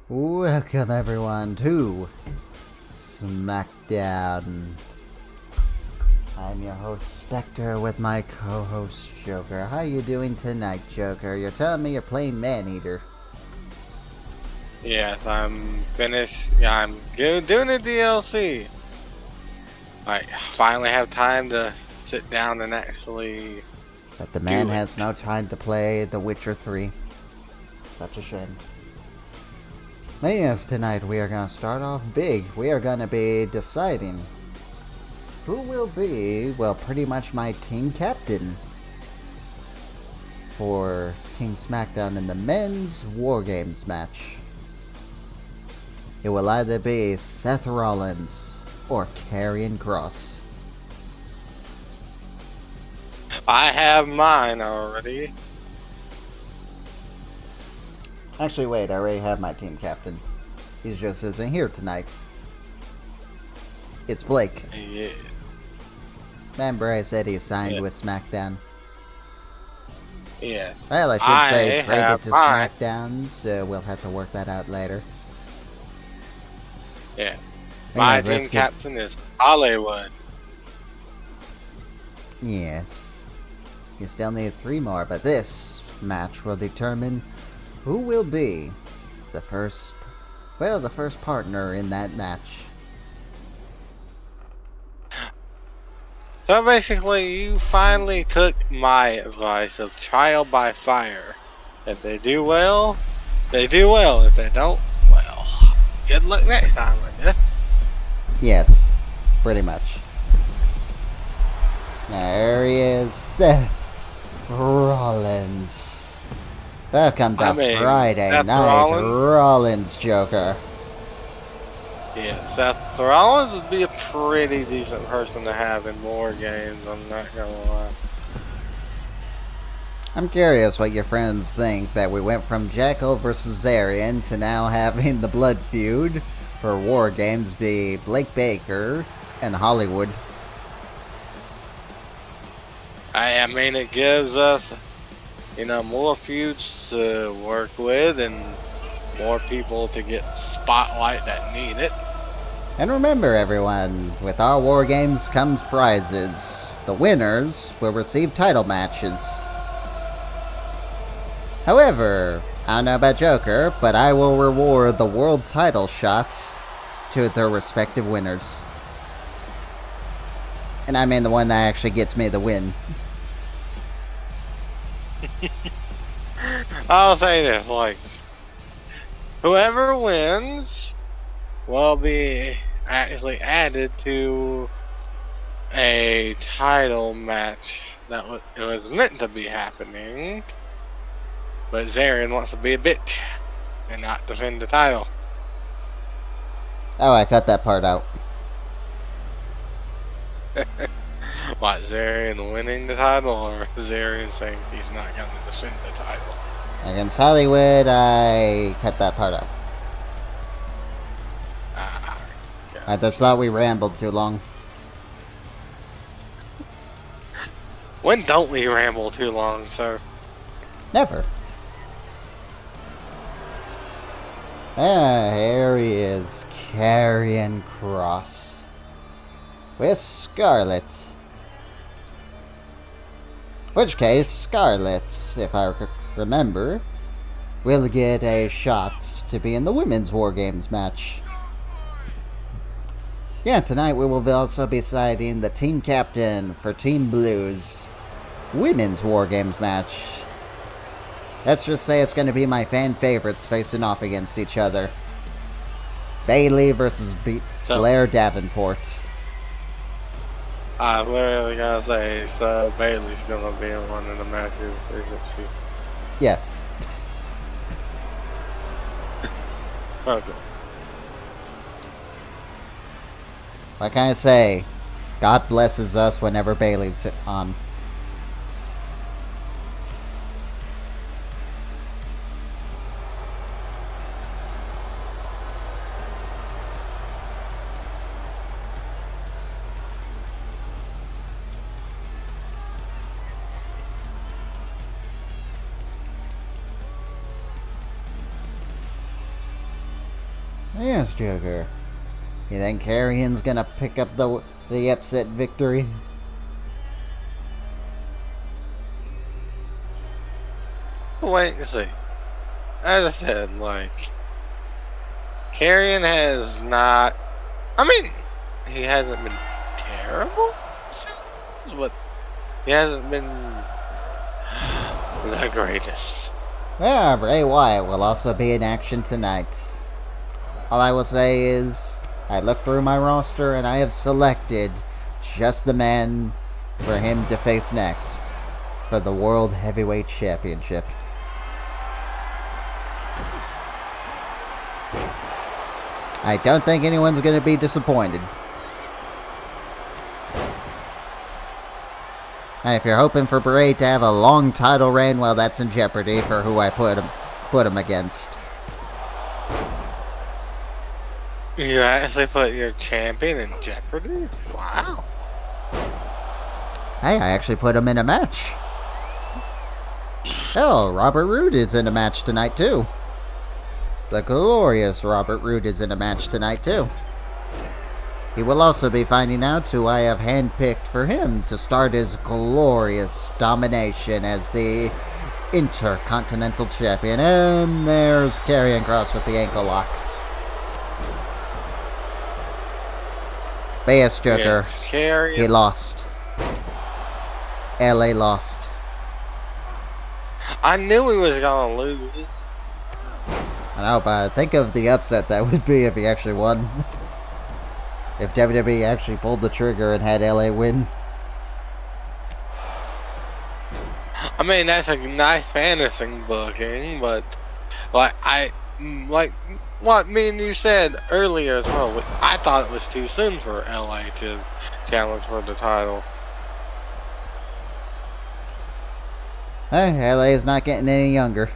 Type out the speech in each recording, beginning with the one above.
Welcome everyone to Smackdown. I'm your host Spectre with my co-host Joker. How you doing tonight, Joker? You're telling me you're playing Maneater. Yes, I'm finished. Yeah, I'm doing the DLC. I finally have time to sit down and actually But the man do it. has no time to play The Witcher 3. Such a shame. But yes, tonight we are going to start off big. We are going to be deciding who will be, well, pretty much my team captain for Team Smackdown in the men's War Games match. It will either be Seth Rollins or Karrion Kross. I have mine already. Actually, wait, I already have my team captain. He just isn't here tonight. It's Blake. Yeah. Man, Bray said he signed with Smackdown. Yes. Well, I should say I traded have to mine. Smackdown, so we'll have to work that out later. Yeah. My Anyways, team captain is Hollywood. Yes. You still need 3 more, but this match will determine who will be the first partner in that match. So basically, you finally took my advice of trial by fire. If they do well, they do well. If they don't, well, good luck next time, I guess. Yes, pretty much. There he is, Seth Rollins. Welcome to Friday Seth Night Rollins, Joker. Yeah, Seth Rollins would be a pretty decent person to have in War Games, I'm not gonna lie. I'm curious what your friends think that we went from Jekyll versus Zarian to now having the blood feud for War Games be Blake Baker and Hollywood. I mean, it gives us, more feuds to work with and more people to get spotlight that need it. And remember, everyone, with our War Games comes prizes. The winners will receive title matches. However, I don't know about Joker, but I will reward the world title shots to their respective winners. And I mean the one that actually gets me the win. I'll say this, whoever wins will be actually added to a title match that it was meant to be happening, but Zarian wants to be a bitch and not defend the title. Oh, I cut that part out. What, Zarian winning the title, or Zarian saying he's not going to defend the title? Against Hollywood, I cut that part out. I just thought we rambled too long. When don't we ramble too long, sir? Never. Here he is, Karrion Kross with Scarlett. Which case, Scarlett, if I remember, will get a shot to be in the Women's War Games match. Yeah, tonight we will also be deciding the team captain for Team Blue's Women's War Games match. Let's just say it's going to be my fan favorites facing off against each other. Bayley versus Blair Davenport. I was literally gonna say, so Bayley's gonna be in one of the matches, isn't she? Yes. Okay. What can I say? God blesses us whenever Bayley's on. Yes, Joker. You think Karrion's gonna pick up the upset victory? Wait and see. As I said, like, Karrion has not. I mean, he hasn't been terrible, but he hasn't been the greatest. Yeah, Bray Wyatt will also be in action tonight. All I will say is, I looked through my roster and I have selected just the man for him to face next for the World Heavyweight Championship. I don't think anyone's going to be disappointed. And if you're hoping for Bray to have a long title reign, well, that's in jeopardy for who I put him against. You actually put your champion in jeopardy? Wow. Hey, I actually put him in a match. Hell, Robert Roode is in a match tonight, too. The glorious Robert Roode is in a match tonight, too. He will also be finding out who I have handpicked for him to start his glorious domination as the Intercontinental Champion. And there's Karrion Kross with the ankle lock. Yes, Joker. Yes, he lost. LA lost. I knew he was gonna lose. I know, but think of the upset that would be if he actually won. If WWE actually pulled the trigger and had LA win. I mean, that's a nice fantasy booking, but like what me and you said earlier as well. I thought it was too soon for LA to challenge for the title. Hey, LA is not getting any younger.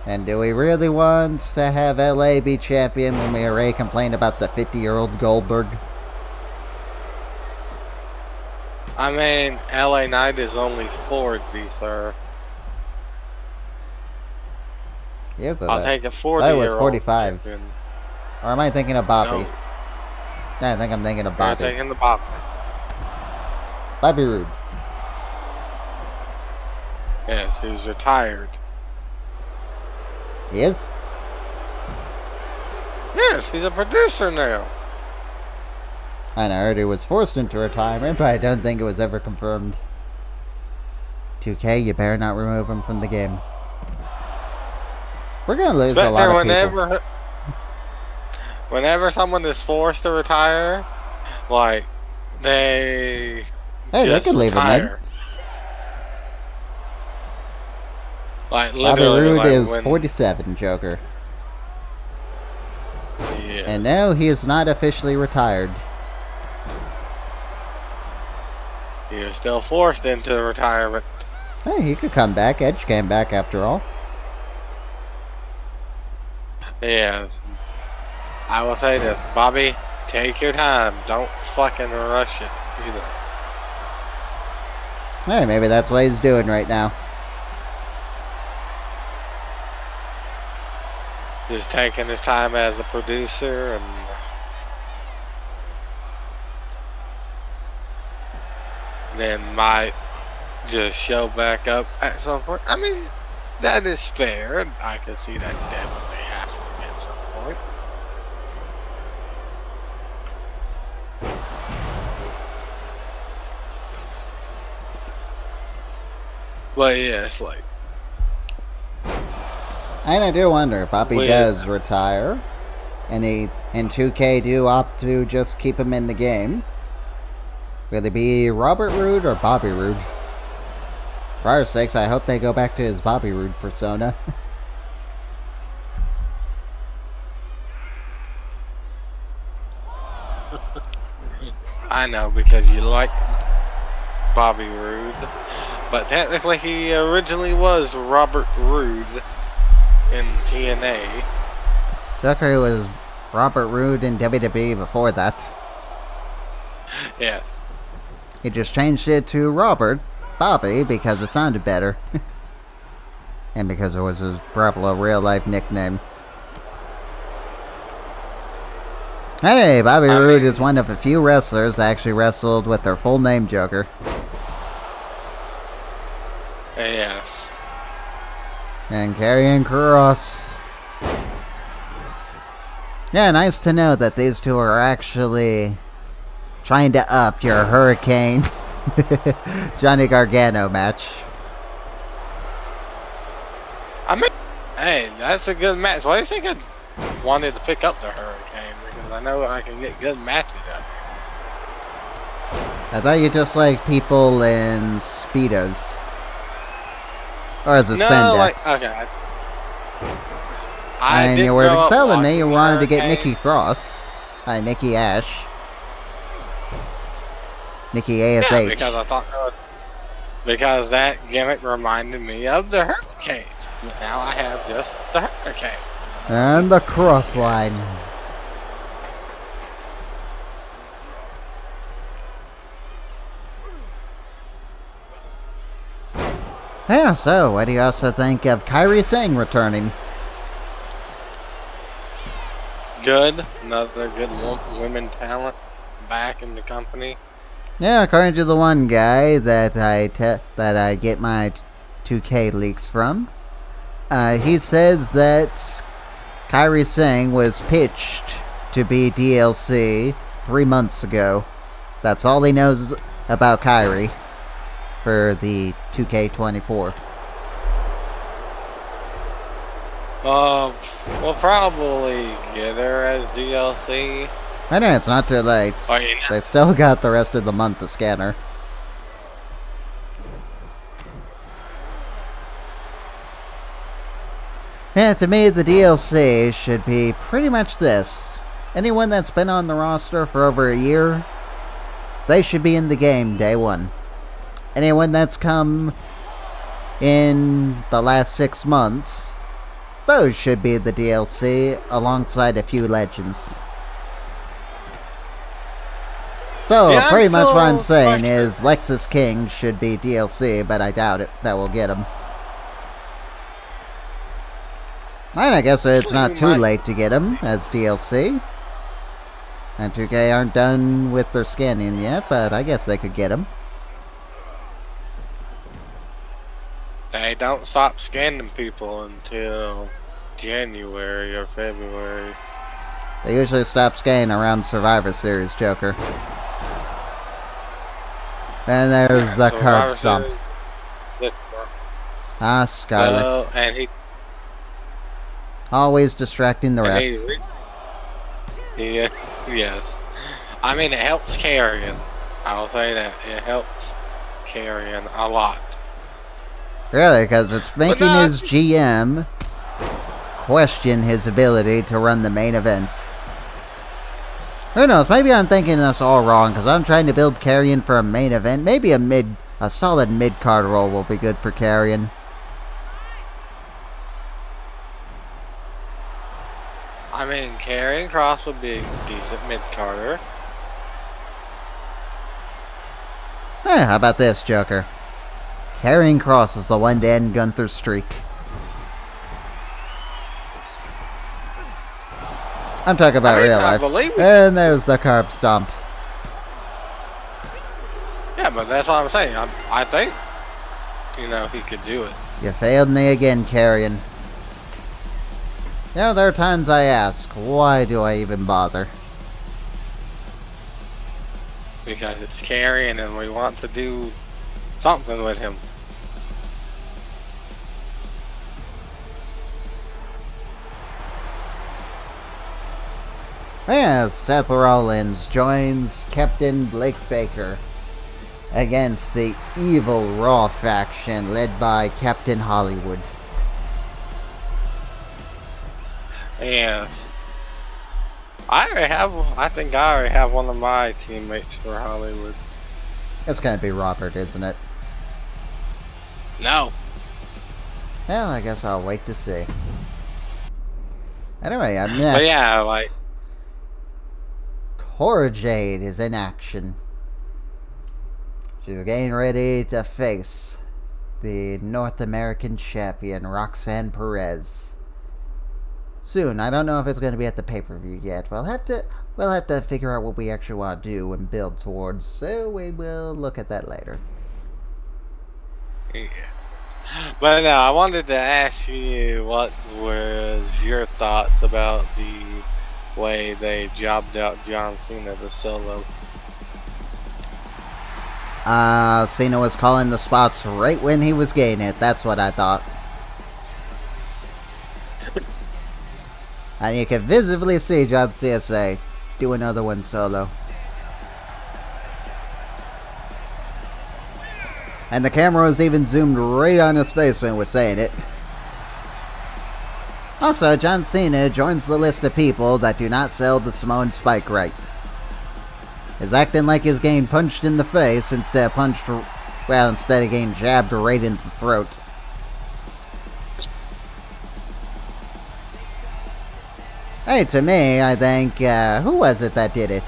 And do we really want to have LA be champion when we already complain about the 50-year-old Goldberg? I mean, LA Knight is only 40, sir. Yes, I'll take a 40-year-old. That was 45. Champion. Or am I thinking of Bobby? No. I think I'm thinking of Bobby. You're thinking of Bobby. Bobby Roode. Yes, who's retired. He is? Yes, he's a producer now. I heard he was forced into retirement, but I don't think it was ever confirmed. 2K, you better not remove him from the game. We're gonna lose a lot of people. Whenever someone is forced to retire, like, they can leave him in. Like, Bobby literally, Roode like, is 47, Joker. Yeah. And no, he is not officially retired. He was still forced into retirement. Hey, he could come back. Edge came back after all. Yes. I will say this, Bobby, take your time. Don't fucking rush it either. Hey, maybe that's what he's doing right now. Just taking his time as a producer and then might just show back up at some point. I mean, that is fair, and I can see that definitely happening at some point. But yeah, it's like. And I do wonder if Bobby does retire, and 2K do opt to just keep him in the game. Will it be Robert Roode or Bobby Roode? For our sakes, I hope they go back to his Bobby Roode persona. I know, because you like Bobby Roode, but technically he originally was Robert Roode in TNA. Tucker was Robert Roode in WWE before that. Yes. He just changed it to Robert Bobby because it sounded better. And because it was his proper real-life nickname. Anyway, Bobby Roode is one of a few wrestlers that actually wrestled with their full name, Joker. Yeah. And Karrion Kross. Yeah, nice to know that these two are actually trying to up your Hurricane Johnny Gargano match. I mean, hey, that's a good match. Why do you think I wanted to pick up the Hurricane? Because I know I can get good matches out of it. I thought you just liked people in Speedos. Or as a No, spandex. like, okay. And you were telling me you wanted to get Nikki Cross. Nikki Ash. Nikki ASH. Yeah, because I thought because that gimmick reminded me of the Hurricane. Now I have just the Hurricane. And the Cross line. Yeah, so what do you also think of Kairi Singh returning? Good. Another good women talent back in the company. Yeah, according to the one guy that I get my 2K leaks from, he says that Kairi Singh was pitched to be DLC 3 months ago. That's all he knows about Kairi for the 2K24. We'll probably get her as DLC. I know, it's not too late. Oh, yeah. They still got the rest of the month to scan her. Yeah, to me, the DLC should be pretty much this. Anyone that's been on the roster for over a year, they should be in the game day one. Anyone that's come in the last 6 months, those should be the DLC alongside a few legends. So, yeah, pretty much what I'm saying is Lexus King should be DLC, but I doubt it that we'll get him. And I guess it's not too late to get him as DLC. And 2K aren't done with their scanning yet, but I guess they could get him. They don't stop scanning people until January or February. They usually stop scanning around Survivor Series, Joker. And there's the curb stomp. Scarlett. And he always distracting the ref. Yes. I mean, it helps Karrion. I'll say that. It helps Karrion a lot. Really, because it's making his GM question his ability to run the main events. Who knows, maybe I'm thinking this all wrong, because I'm trying to build Karrion for a main event. Maybe a solid mid-card role will be good for Karrion. I mean, Karrion Kross would be a decent mid-carder. How about this, Joker? Karrion Kross is the one to end Gunther's streak. I'm talking about real life. And there's the curb stomp. Yeah, but that's what I'm saying. I think, he could do it. You failed me again, Karrion. There are times I ask, why do I even bother? Because it's Karrion and we want to do something with him. As Seth Rollins joins Captain Blake Baker against the evil Raw faction led by Captain Hollywood. Yeah. I think I already have one of my teammates for Hollywood. It's gonna be Robert, isn't it? No. Well, I guess I'll wait to see. Anyway, I'm next. But yeah, Cora Jade is in action. She's getting ready to face the North American champion, Roxanne Perez. Soon. I don't know if it's going to be at the pay-per-view yet. We'll have to figure out what we actually want to do and build towards, so we will look at that later. Yeah. But no, I wanted to ask you what was your thoughts about the way they jobbed out John Cena to Solo. Cena was calling the spots right when he was getting it. That's what I thought. And you can visibly see John Cena say, do another one solo. And the camera was even zoomed right on his face when he was saying it. Also, John Cena joins the list of people that do not sell the Samoan Spike right. He's acting like he's getting punched in the face instead of getting jabbed right in the throat. Hey, to me, I think, who was it that did it?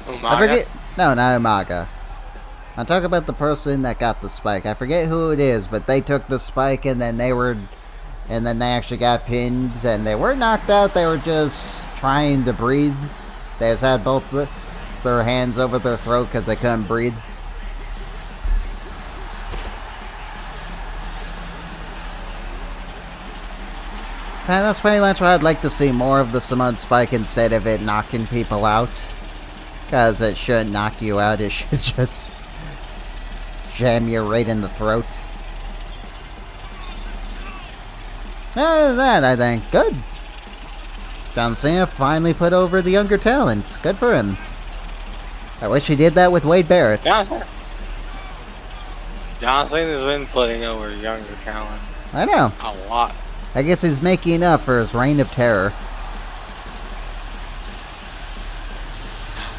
Umaga? I forget. No, not Umaga. I'm talking about the person that got the spike. I forget who it is, but they took the spike and then they actually got pinned and they were knocked out. They were just trying to breathe. They just had both their hands over their throat because they couldn't breathe. And that's pretty much what I'd like to see, more of the Samoan Spike instead of it knocking people out. Because it shouldn't knock you out, it should just jam you right in the throat. Other than that, I think, good. John Cena finally put over the younger talents. Good for him. I wish he did that with Wade Barrett. John Cena's been putting over younger talent. I know. A lot. I guess he's making up for his reign of terror.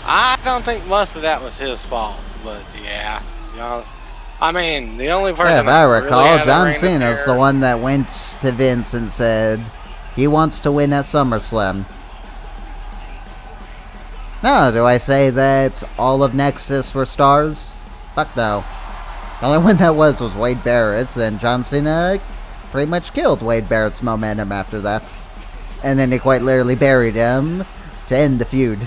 I don't think most of that was his fault, but yeah. I mean, the only person... Yeah, if I recall, really John Cena's the one that went to Vince and said he wants to win at SummerSlam. No, do I say that all of Nexus were stars? Fuck no. The only one that was Wade Barrett, and John Cena pretty much killed Wade Barrett's momentum after that. And then he quite literally buried him to end the feud.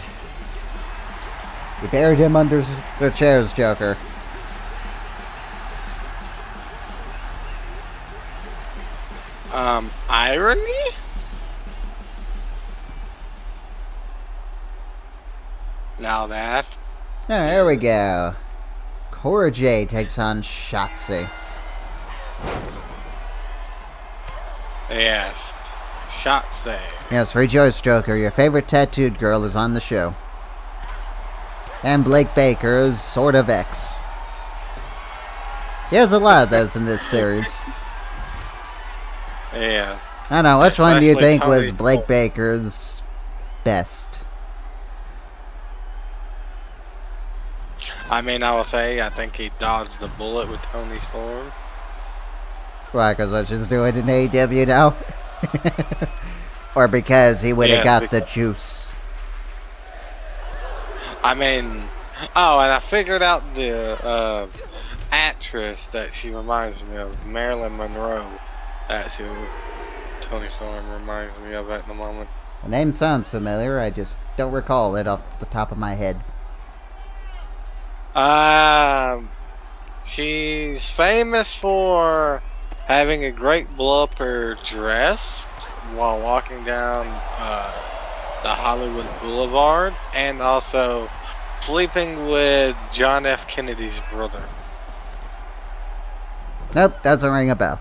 He buried him under their chairs, Joker. Irony? Now that. Oh, here we go. Cora Jade takes on Shotzi. Yes. Shotzi. Yes, rejoice, Joker. Your favorite tattooed girl is on the show. And Blake Baker's sort of ex. He has a lot of those in this series. Yeah. I don't know, which one do you think was Tony Blake Storm. Baker's best? I mean, I will say, I think he dodged the bullet with Tony Storm. Why, because what she's doing in AEW now? Or because he would have got the juice? I mean, oh, and I figured out the actress that she reminds me of, Marilyn Monroe. That's who Tony Storm reminds me of at the moment. The name sounds familiar, I just don't recall it off the top of my head. She's famous for having a great blow up her dress while walking down the Hollywood Boulevard, and also sleeping with John F. Kennedy's brother. Nope, doesn't ring a bell.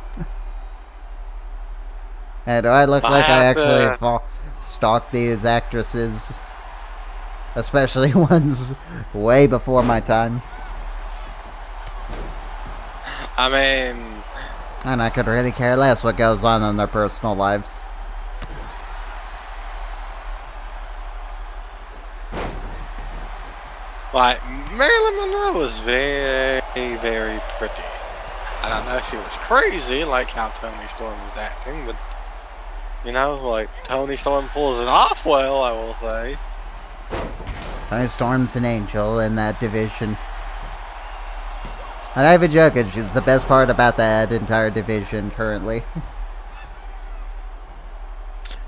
And do I look like I actually stalked these actresses? Especially ones way before my time. I mean... And I could really care less what goes on in their personal lives. Like, Marilyn Monroe was very, very pretty. I don't know if she was crazy, like how Tony Storm was acting, but, you know, like, Tony Storm pulls it off well, I will say. Tony Storm's an angel in that division. I'm not even joking. She's the best part about that entire division currently.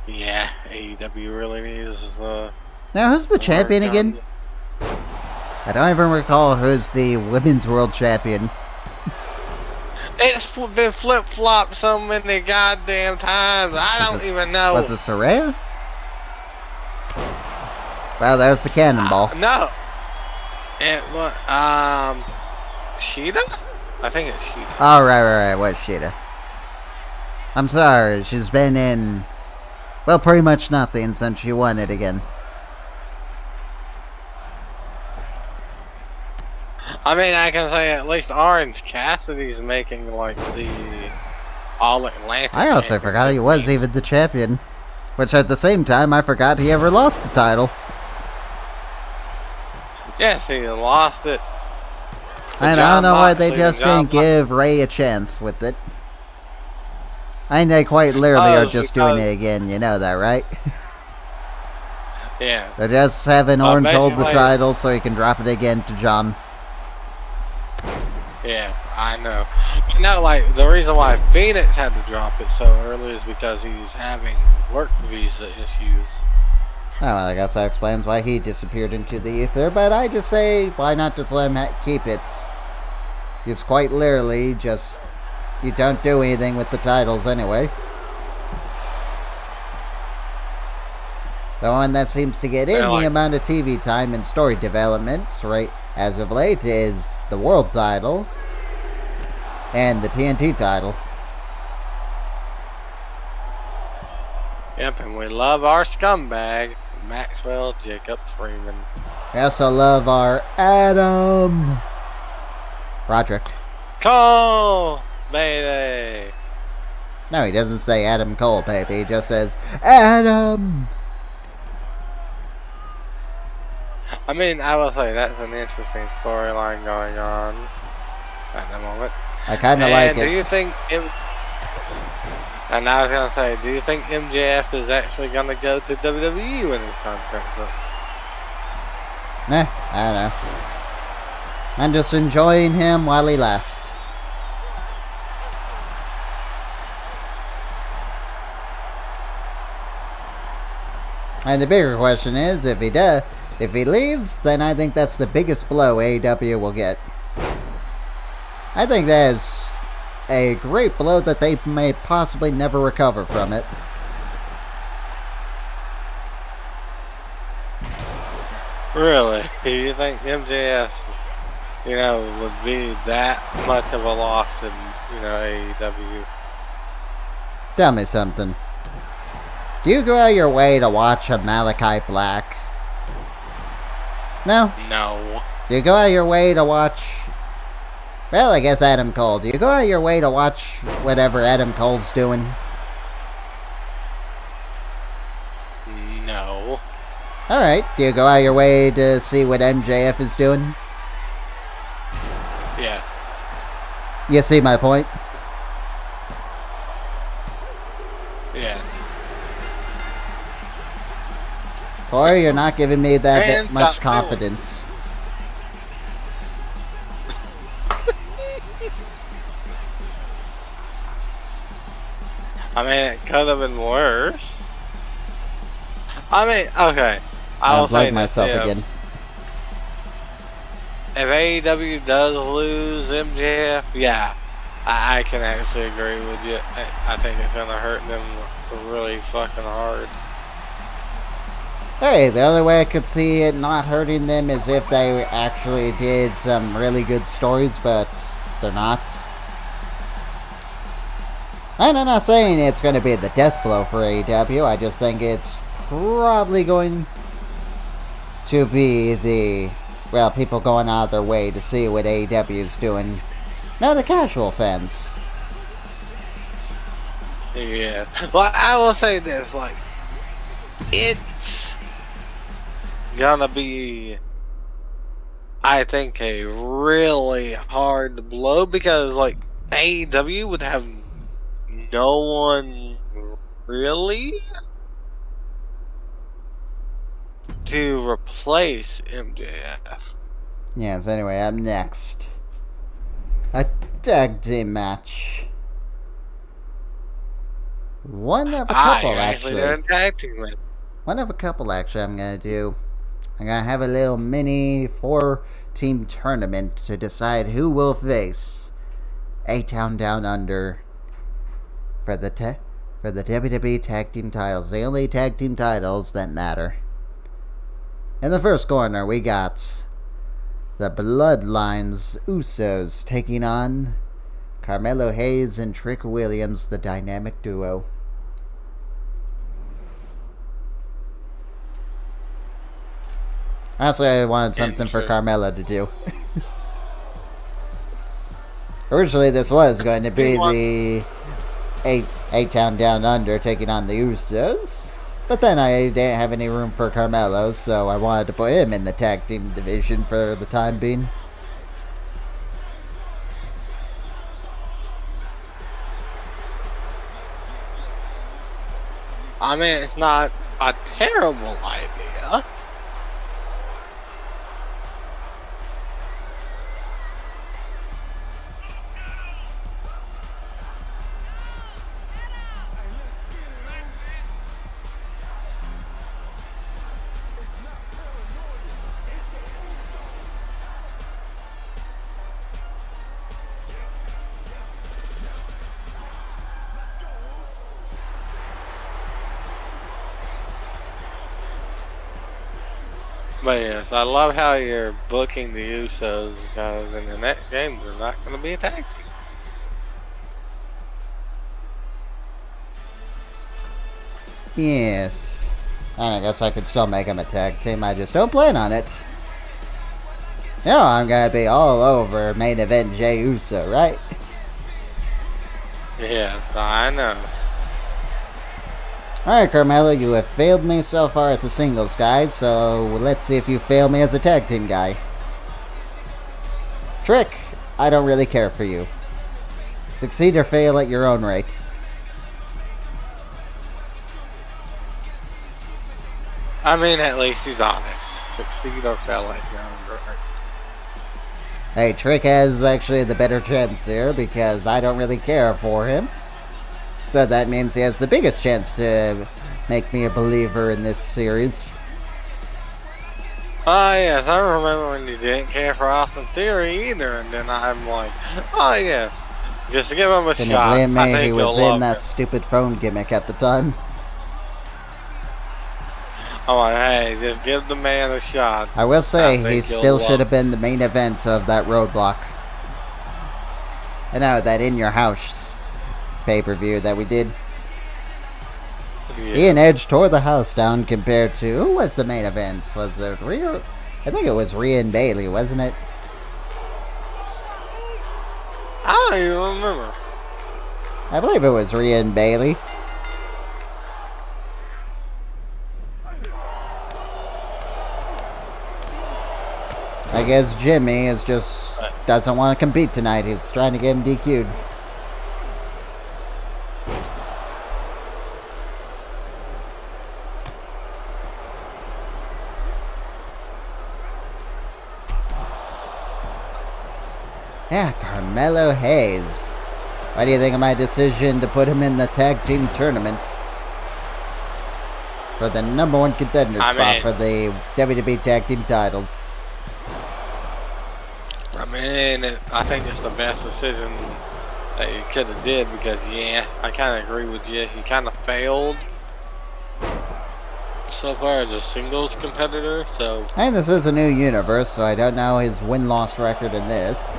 Yeah, AEW really needs. Now, who's the champion again? I don't even recall who's the Women's World Champion. It's been flip-flopped so many goddamn times. I don't even know. Was it Saraya? Well, there's the cannonball. No. It was, Sheeta? I think it's Sheeta. Oh, right. What's Sheeta? I'm sorry. She's been in, well, pretty much nothing since she won it again. I mean, I can say at least Orange Cassidy's making, like, the All-Atlantic. I also forgot he was even the champion. Which, at the same time, I forgot he ever lost the title. Yes, he lost it. And I don't know why they just didn't give Ray a chance with it. I mean, they quite literally are just doing it again, you know that, right? Yeah. They're just having Orange hold the title so he can drop it again to John. Yeah, I know. No, like, the reason why Phoenix had to drop it so early is because he's having work visa issues. Oh, well, I guess that explains why he disappeared into the ether, but I just say, why not just let him keep it? It's quite literally just, you don't do anything with the titles anyway. The one that seems to get any amount of TV time and story developments, right, as of late, is the world title and the TNT title. Yep, and we love our scumbag, Maxwell Jacob Freeman. We also love our Adam Roderick. Cole, baby. No, he doesn't say Adam Cole, baby. He just says Adam. I mean, I will say that's an interesting storyline going on at the moment. I kind of like it. Do you think... And I was going to say, do you think MJF is actually going to go to WWE when his contract's up? Nah, I don't know. I'm just enjoying him while he lasts. And the bigger question is, if he leaves, then I think that's the biggest blow AEW will get. I think that is a great blow that they may possibly never recover from it. Really? Do you think MJF, would be that much of a loss in, AEW? Tell me something. Do you go out of your way to watch a Malachi Black? No? No. Do you go out of your way to watch... Well, I guess Adam Cole. Do you go out of your way to watch whatever Adam Cole's doing? No. Alright. Do you go out of your way to see what MJF is doing? Yeah. You see my point? Yeah. Or you're not giving me that much confidence. I mean, it could have been worse. I mean, okay. I'll say myself again. If AEW does lose MJF, yeah, I can actually agree with you. I think it's gonna hurt them really fucking hard. Hey, the other way I could see it not hurting them is if they actually did some really good stories, but they're not. And I'm not saying it's going to be the death blow for AEW. I just think it's probably going to be people going out of their way to see what AEW is doing. Now the casual fans. Yeah. Well, I will say this, it's gonna be, I think, a really hard blow because, AEW would have no one really to replace MJF. Yes, anyway, I'm next. A tag team match. One of a couple, actually. Tag team match. One of a couple, actually, I'm going to do. I'm going to have a little mini 4-team tournament to decide who will face A-Town Down Under for the WWE Tag Team titles. The only tag team titles that matter. In the first corner, we got the Bloodlines Usos taking on Carmelo Hayes and Trick Williams, the dynamic duo. Honestly, I wanted something for Carmelo to do. Originally, this was going to be the A-Town Down Under taking on the Usos. But then I didn't have any room for Carmelo, so I wanted to put him in the tag team division for the time being. I mean, it's not a terrible idea. But yes, I love how you're booking the Usos because in the next game they're not going to be a tag team. Yes. And I guess I could still make them a tag team, I just don't plan on it. You know I'm gonna be all over main event Jey Uso, right? Yes, I know. Alright, Carmelo, you have failed me so far as a singles guy, so let's see if you fail me as a tag team guy. Trick, I don't really care for you. Succeed or fail at your own rate. I mean, at least he's honest. Succeed or fail at your own rate. Hey, Trick has actually the better chance here because I don't really care for him. So that means he has the biggest chance to make me a believer in this series. Oh yes, I remember when you didn't care for Austin Theory either, and then I'm like, oh yes, just give him a Can shot. you blame me? I think He was you'll in that love stupid phone gimmick at the time. I'm like, hey, just give the man a shot. I will say, he think still you'll should have been the main event of that Roadblock. I know, that In Your House pay-per-view that we did. Yeah. He and Edge tore the house down compared to... Who was the main event? Was it Rhea? I think it was Rhea and Bayley, wasn't it? I don't even remember. I believe it was Rhea and Bayley. I guess Jimmy is just doesn't want to compete tonight. He's trying to get him DQ'd. Yeah, Carmelo Hayes. What do you think of my decision to put him in the tag team tournament? For the #1 contender spot for the WWE tag team titles. I mean, I think it's the best decision that you could have did because, yeah, I kind of agree with you. He kind of failed so far as a singles competitor, so... And this is a new universe, so I don't know his win-loss record in this.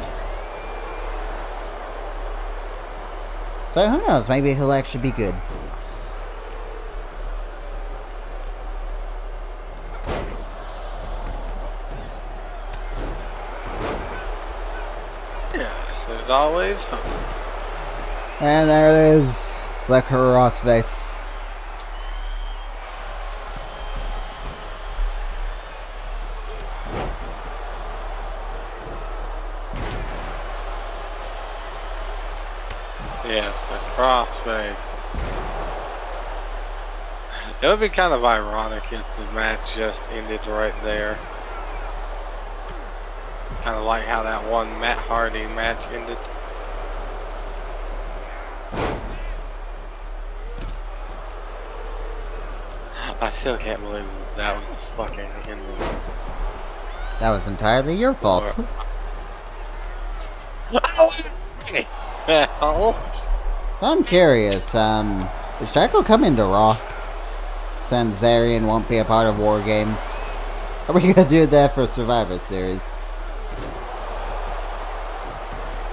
So who knows, maybe he'll actually be good. Yes, there's always hope. And there it is. The Kross face. Yes, the Kross face. It would be kind of ironic if the match just ended right there. Kind of like how that one Matt Hardy match ended. I still can't believe that was fucking ending. That was entirely your fault. Oh. So I'm curious, is Jackal coming to Raw? Since Zarian won't be a part of War Games. Are we gonna do that for Survivor Series?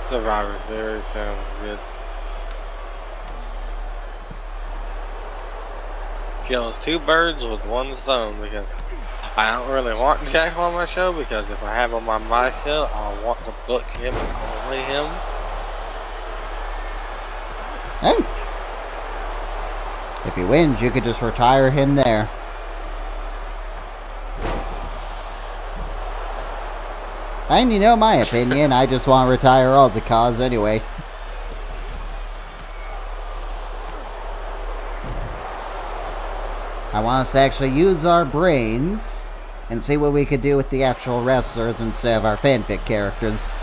Survivor Series sounds good. Kills two birds with one stone, because I don't really want Jackal on my show, because if I have him on my show, I want to book him and only him. Hey! If he wins, you could just retire him there. And you know my opinion, I just want to retire all the cause anyway. I want us to actually use our brains and see what we could do with the actual wrestlers instead of our fanfic characters.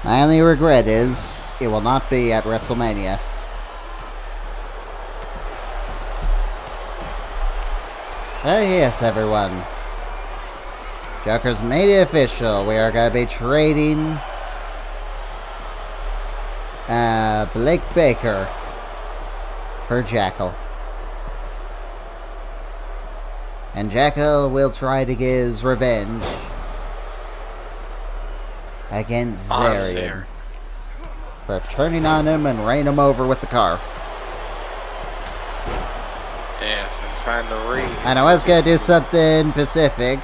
My only regret is, it will not be at WrestleMania. Oh yes, everyone. Joker's made it official. We are going to be trading Blake Baker for Jackal. And Jackal will try to get his revenge against Zarian for turning on him and running him over with the car. Yes, and trying to read. And I was going to do something Pacific,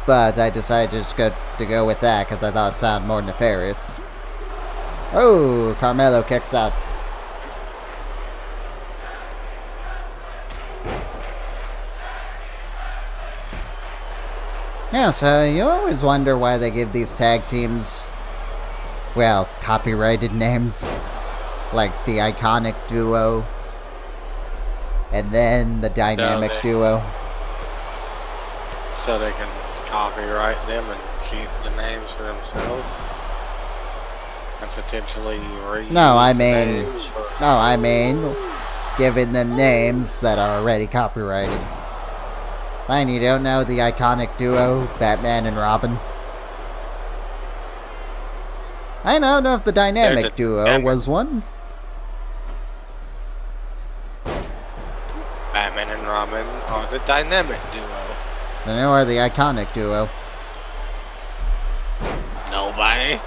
but I decided to go with that because I thought it sounded more nefarious. Oh, Carmelo kicks out. Yeah, so you always wonder why they give these tag teams, well, copyrighted names, like the Iconic Duo, and then the Dynamic Duo. So they can copyright them and keep the names for themselves? And potentially reuse No, I mean, giving them names that are already copyrighted. Fine, you don't know the Iconic Duo, Batman and Robin? I don't know if the Dynamic Duo was one. Batman and Robin are the Dynamic Duo. Then who are the Iconic Duo? Nobody.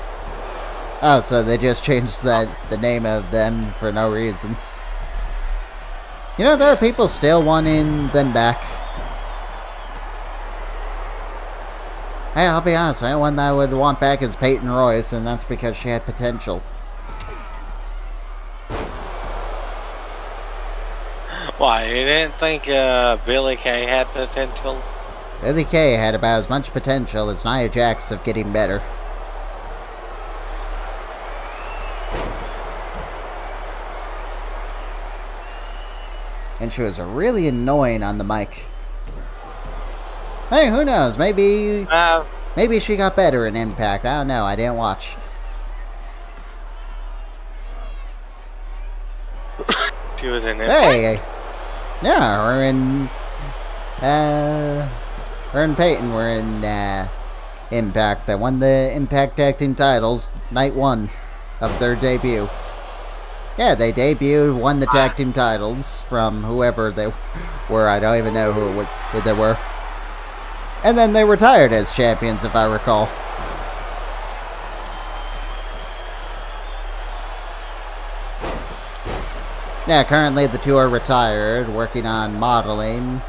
Oh, so they just changed the name of them for no reason. You know, there are people still wanting them back. Hey, I'll be honest, the one that I would want back is Peyton Royce, and that's because she had potential. Why, you didn't think Billy Kay had potential? Billy Kay had about as much potential as Nia Jax of getting better. And she was really annoying on the mic. Hey, who knows? Maybe she got better in Impact. I don't know. I didn't watch. She was in Impact? Hey! Yeah, her and Peyton were in Impact. They won the Impact Tag Team titles night one of their debut. Yeah, they debuted, won the tag team titles from whoever they were. I don't even know who they were. And then they retired as champions, if I recall. Yeah, currently the two are retired, working on modeling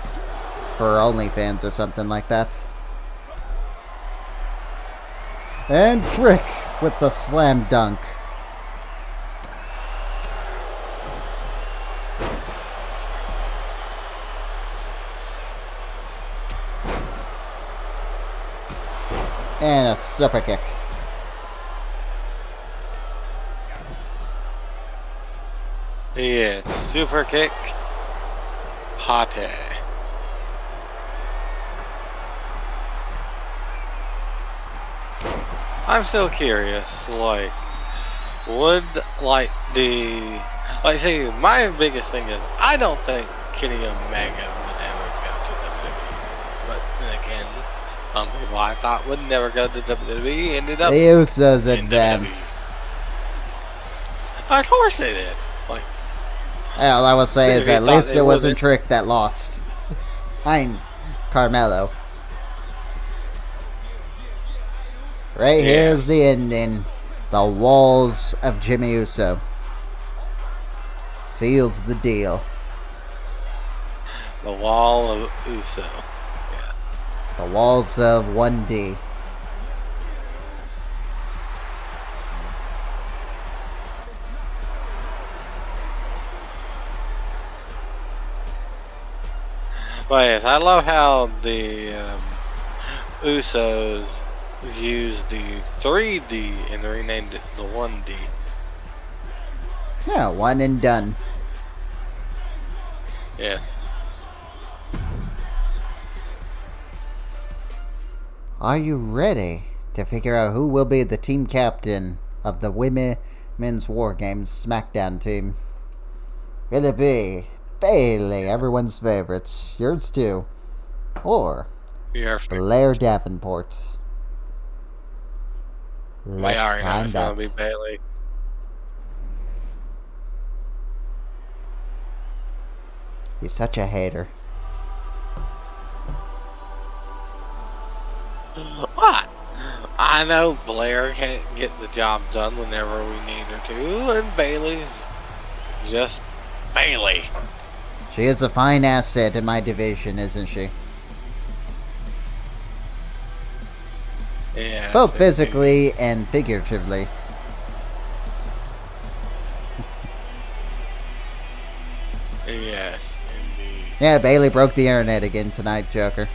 for OnlyFans or something like that. And Trick with the slam dunk. And a super kick. Yes, super kick. Pate. I'm still curious, like, would, like, see, my biggest thing is, I don't think Kenny Omega would ever go to WWE. But then again, some people I thought would never go to WWE ended The up Usos in advance. WWE. Of course they did. Like, All I will say is They at thought least they it wasn't wouldn't. Trick that lost. I'm Carmelo. Right Yeah. here's the ending. The walls of Jimmy Uso. Seals the deal. The wall of Uso. Yeah. The walls of 1D. But yes, I love how the Usos used the 3D and renamed it the 1D. Yeah, one and done. Yeah. Are you ready to figure out who will be the team captain of the Women's War Games Smackdown team? Will it be Bayley, everyone's favorite, yours too, or Blair Davenport? I already know it's gonna be Bayley. He's such a hater. What? I know Blair can't get the job done whenever we need her to, and Bayley's just Bayley. She is a fine asset in my division, isn't she? Yeah. Both physically and figuratively. Yes, indeed. Yeah, Bayley broke the internet again tonight, Joker.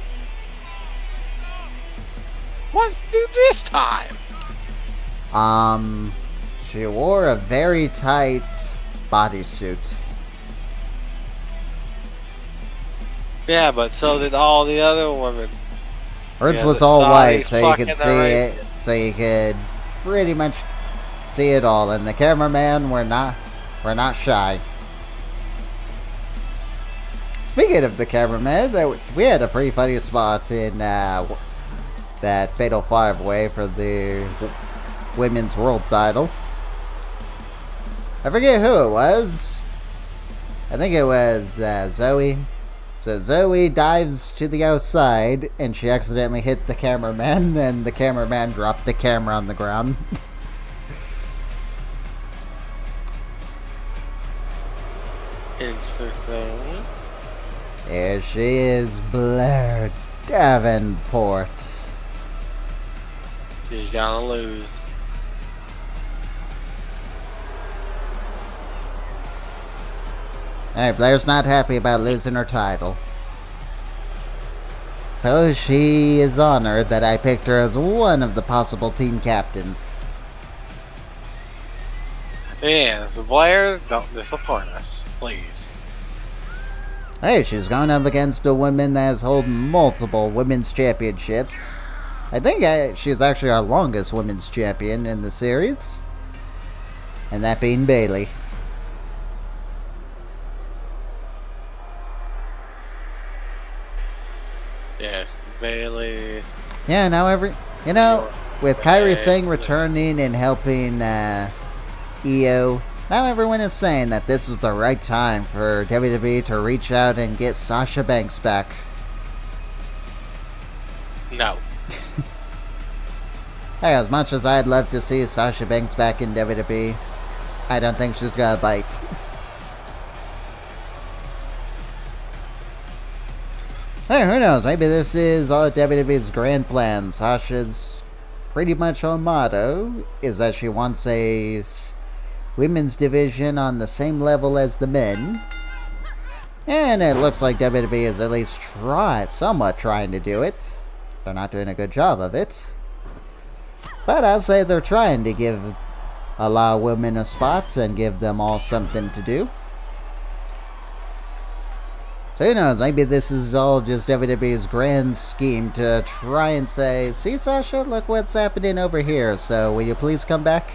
What do this time? She wore a very tight bodysuit. Yeah, but so did all the other women. Hers Yeah, was the all white, Saudis so you fucking could see Arabian. it. So you could pretty much see it all. And the cameraman, we're not shy. Speaking of the cameraman, we had a pretty funny spot in that Fatal 5-Way for the Women's World Title. I forget who it was. I think it was Zoe. So Zoe dives to the outside, and she accidentally hit the cameraman, and the cameraman dropped the camera on the ground. Interesting. Here she is, Blair Davenport. She's gonna lose. Alright, Blair's not happy about losing her title. So she is honored that I picked her as one of the possible team captains. Yes, Blair, don't disappoint us, please. Hey, she's going up against a woman that has held multiple women's championships. I think she's actually our longest women's champion in the series. And that being Bayley. Yes, Bayley. Yeah, now with Kairi Singh returning and helping EO, now everyone is saying that this is the right time for WWE to reach out and get Sasha Banks back. No. Hey, as much as I'd love to see Sasha Banks back in WWE, I don't think she's gonna bite. Hey, who knows? Maybe this is all WWE's grand plan. Sasha's pretty much her motto is that she wants a women's division on the same level as the men. And it looks like WWE is at least somewhat trying to do it. They're not doing a good job of it. But I'll say they're trying to allow women a spot and give them all something to do. So who knows, maybe this is all just WWE's grand scheme to try and say, see Sasha, look what's happening over here, so will you please come back?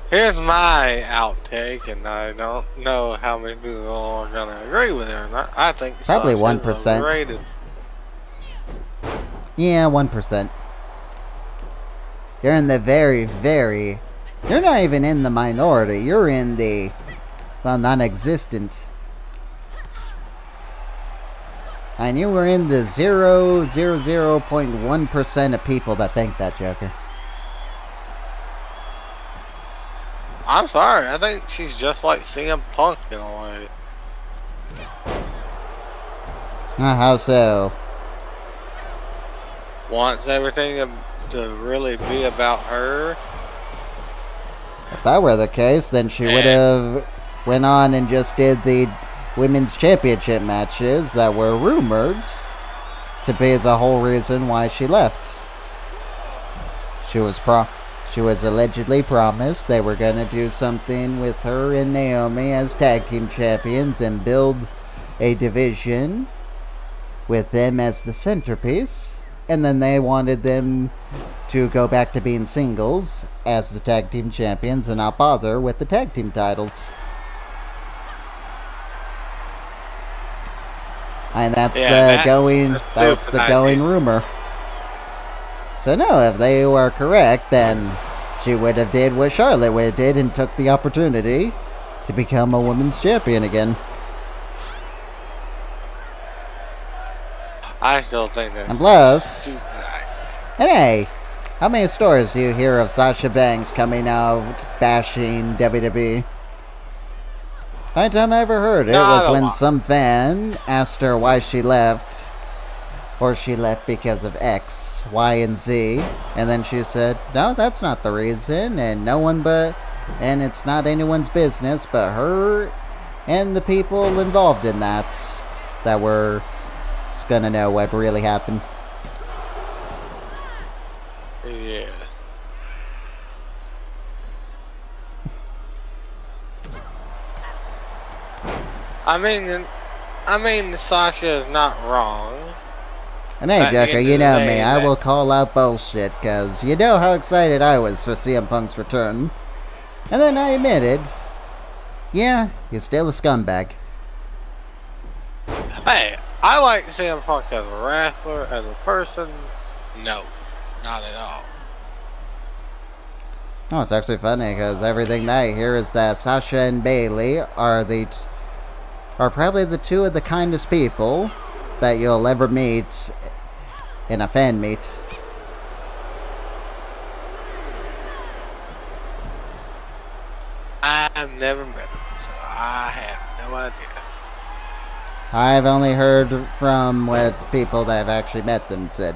Here's my outtake, and I don't know how many people are going to agree with it or not. I think probably Sasha's 1%. overrated. Yeah, 1%. You're in the very... You're not even in the minority. You're in the... well, non-existent. And you were in the 0.1% of people that think that, Joker. I'm sorry, I think she's just like CM Punk in a way. How so? Wants everything to really be about her. If that were the case, then she would have went on and just did the women's championship matches that were rumored to be the whole reason why she left. She was allegedly promised they were going to do something with her and Naomi as tag team champions and build a division with them as the centerpiece. And then they wanted them to go back to being singles as the tag team champions and not bother with the tag team titles. And that's the going rumor. So no, if they were correct, then she would have did what Charlotte would have did and took the opportunity to become a women's champion again. I still think that's... And plus, and hey, how many stories do you hear of Sasha Banks coming out bashing WWE? The only time I ever heard it was when some fan asked her why she left, or she left because of X, Y, and Z, and then she said, no, that's not the reason, and and it's not anyone's business but her and the people involved in that were gonna know what really happened. Yeah. I mean, Sasha is not wrong. And hey, Joker, you know me, I will call out bullshit, because you know how excited I was for CM Punk's return. And then I admitted, yeah, you're still a scumbag. Hey, I like CM Punk as a wrestler, as a person. No, not at all. Oh, it's actually funny because everything that I hear is that Sasha and Bayley are probably the two of the kindest people that you'll ever meet in a fan meet. I've never met them, so I have no idea. I've only heard from what people that have actually met them said.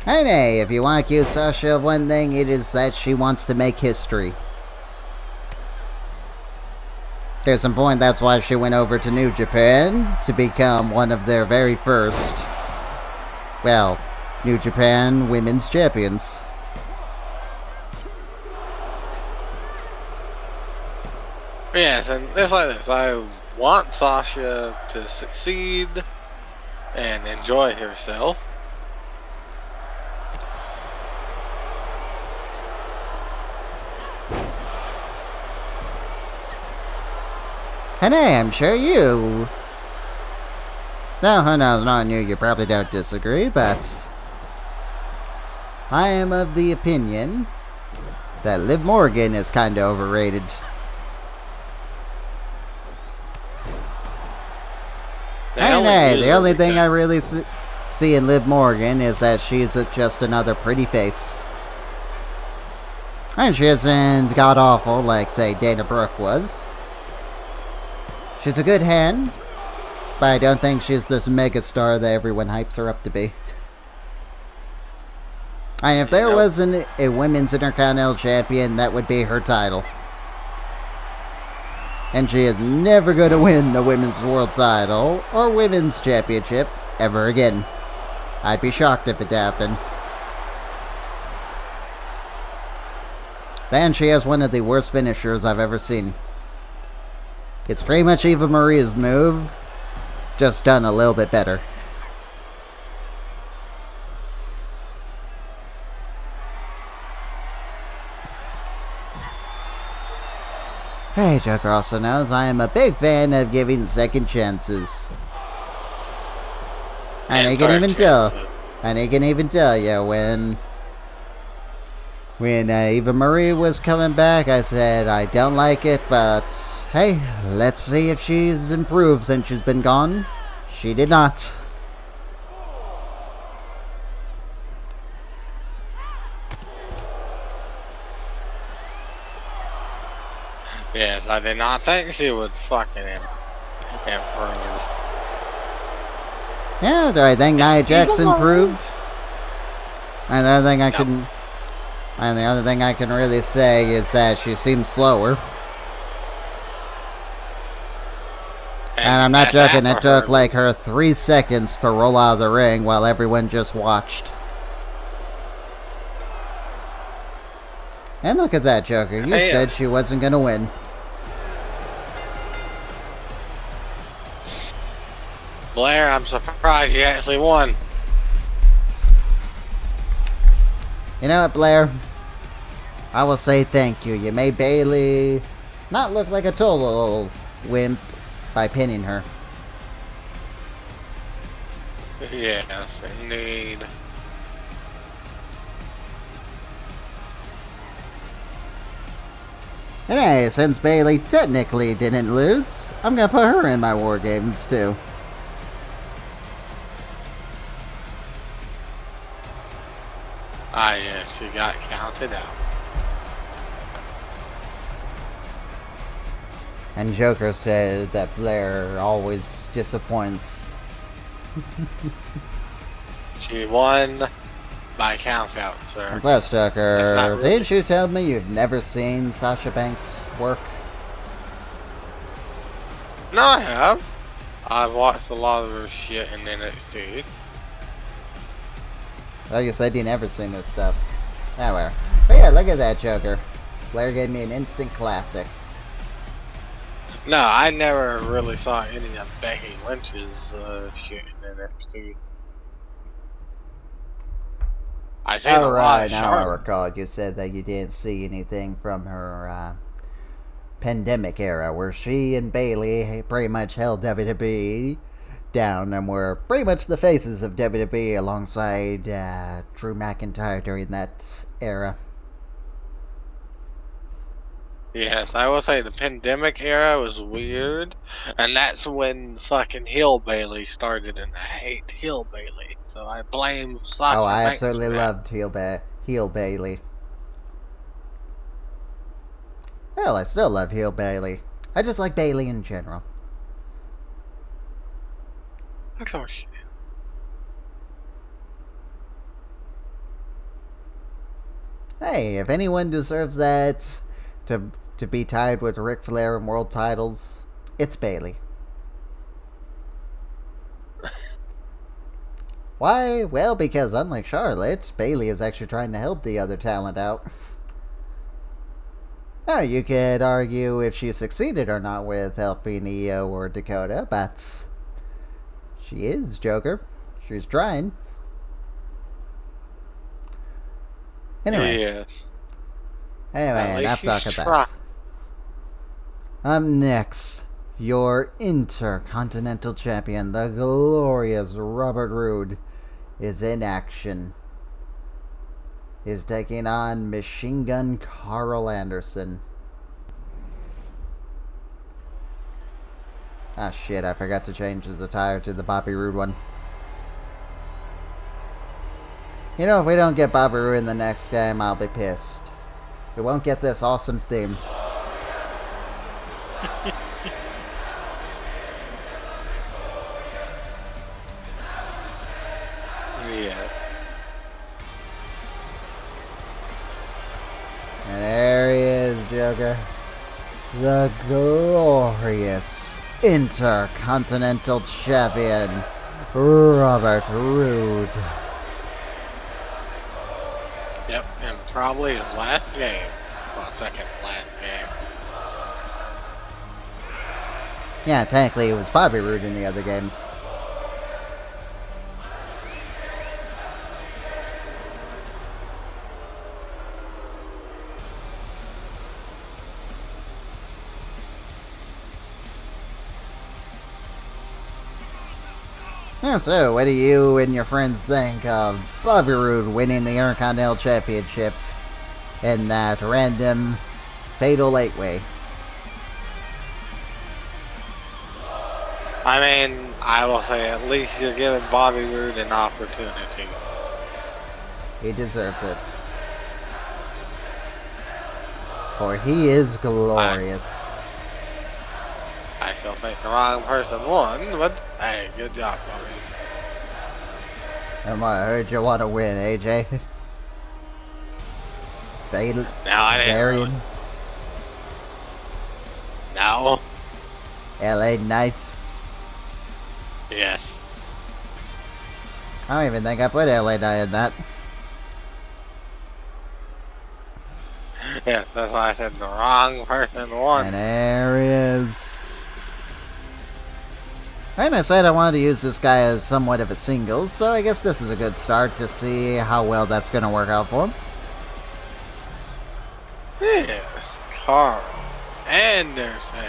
And hey, if you want to accuse Sasha of one thing, it is that she wants to make history. There's some point that's why she went over to New Japan to become one of their very first, well, New Japan Women's Champions. Yes, and it's like this. I want Sasha to succeed and enjoy herself. And hey, I'm sure you... No, who knows, not you probably don't disagree, but... I am of the opinion that Liv Morgan is kinda overrated. And hey, the only thing I really see in Liv Morgan is that she's just another pretty face. And she isn't god-awful like, say, Dana Brooke was. She's a good hand, but I don't think she's this megastar that everyone hypes her up to be. And if there wasn't a Women's Intercontinental Champion, that would be her title. And she is never going to win the Women's World Title or Women's Championship ever again. I'd be shocked if it happened. Then she has one of the worst finishers I've ever seen. It's pretty much Eva Marie's move, just done a little bit better. Hey, Joker also knows I am a big fan of giving second chances. And I can even tell you when Eva Marie was coming back, I said I don't like it, but hey, let's see if she's improved since she's been gone. She did not. Yes, I did not think she would fucking improve. Yeah, do I think Nia Jax improved? And the other thing I can really say is that she seems slower. And I'm not joking, it took like her 3 seconds to roll out of the ring while everyone just watched. And look at that, Joker. You said she wasn't gonna win. Blair, I'm surprised you actually won. You know what, Blair? I will say thank you. You made Bayley not look like a total wimp by pinning her. Yes, indeed. And hey, since Bayley technically didn't lose, I'm gonna put her in my War Games too. Ah, yes, she got counted out. And Joker said that Blair always disappoints. She won by count out, sir. Plus, Joker, didn't you tell me you've never seen Sasha Banks work? No, I have. I've watched a lot of her shit in NXT. Oh, you said you never seen this stuff. Anyway. But yeah, look at that, Joker. Blair gave me an instant classic. No, I never really saw any of Becky Lynch's shit in NXT. I think right, now I recall you said that you didn't see anything from her pandemic era, where she and Bayley pretty much held WWE down and were pretty much the faces of WWE alongside Drew McIntyre during that era. Yes, I will say the pandemic era was weird, and that's when fucking Heel Bayley started, and I hate Heel Bayley, so I blame Sasha. Oh, I absolutely loved Heel Bayley. Hell, I still love Heel Bayley. I just like Bayley in general. Of course. Hey, if anyone deserves that to be tied with Ric Flair in world titles, it's Bayley. Why? Well, because unlike Charlotte, Bayley is actually trying to help the other talent out. Now, you could argue if she succeeded or not with helping Io or Dakota, but she is, Joker. She's trying. Anyway. Yes. Anyway, enough talk of that. Next, your Intercontinental Champion, the glorious Robert Roode, is in action. He's taking on Machine Gun Karl Anderson. Ah, shit, I forgot to change his attire to the Bobby Roode one. You know, if we don't get Bobby Roode in the next game, I'll be pissed. We won't get this awesome theme. Yeah. And there he is, Joker. The glorious Intercontinental Champion, Robert Roode. Yep, and probably his last game. But second last game. Yeah, technically it was Bobby Roode in the other games. Yeah, so what do you and your friends think of Bobby Roode winning the Intercontinental Championship in that random fatal 8-way? I mean, I will say at least you're giving Bobby Roode an opportunity. He deserves it. For he is glorious. I still think the wrong person won, but hey, good job, Bobby. I heard you want to win, AJ. No, I didn't. Really. No. LA Knights. Yes. I don't even think I put LA Knight in that. Yeah, that's why I said the wrong person won. And there he is. And I said I wanted to use this guy as somewhat of a singles, so I guess this is a good start to see how well that's going to work out for him. Yes, Karl. Anderson.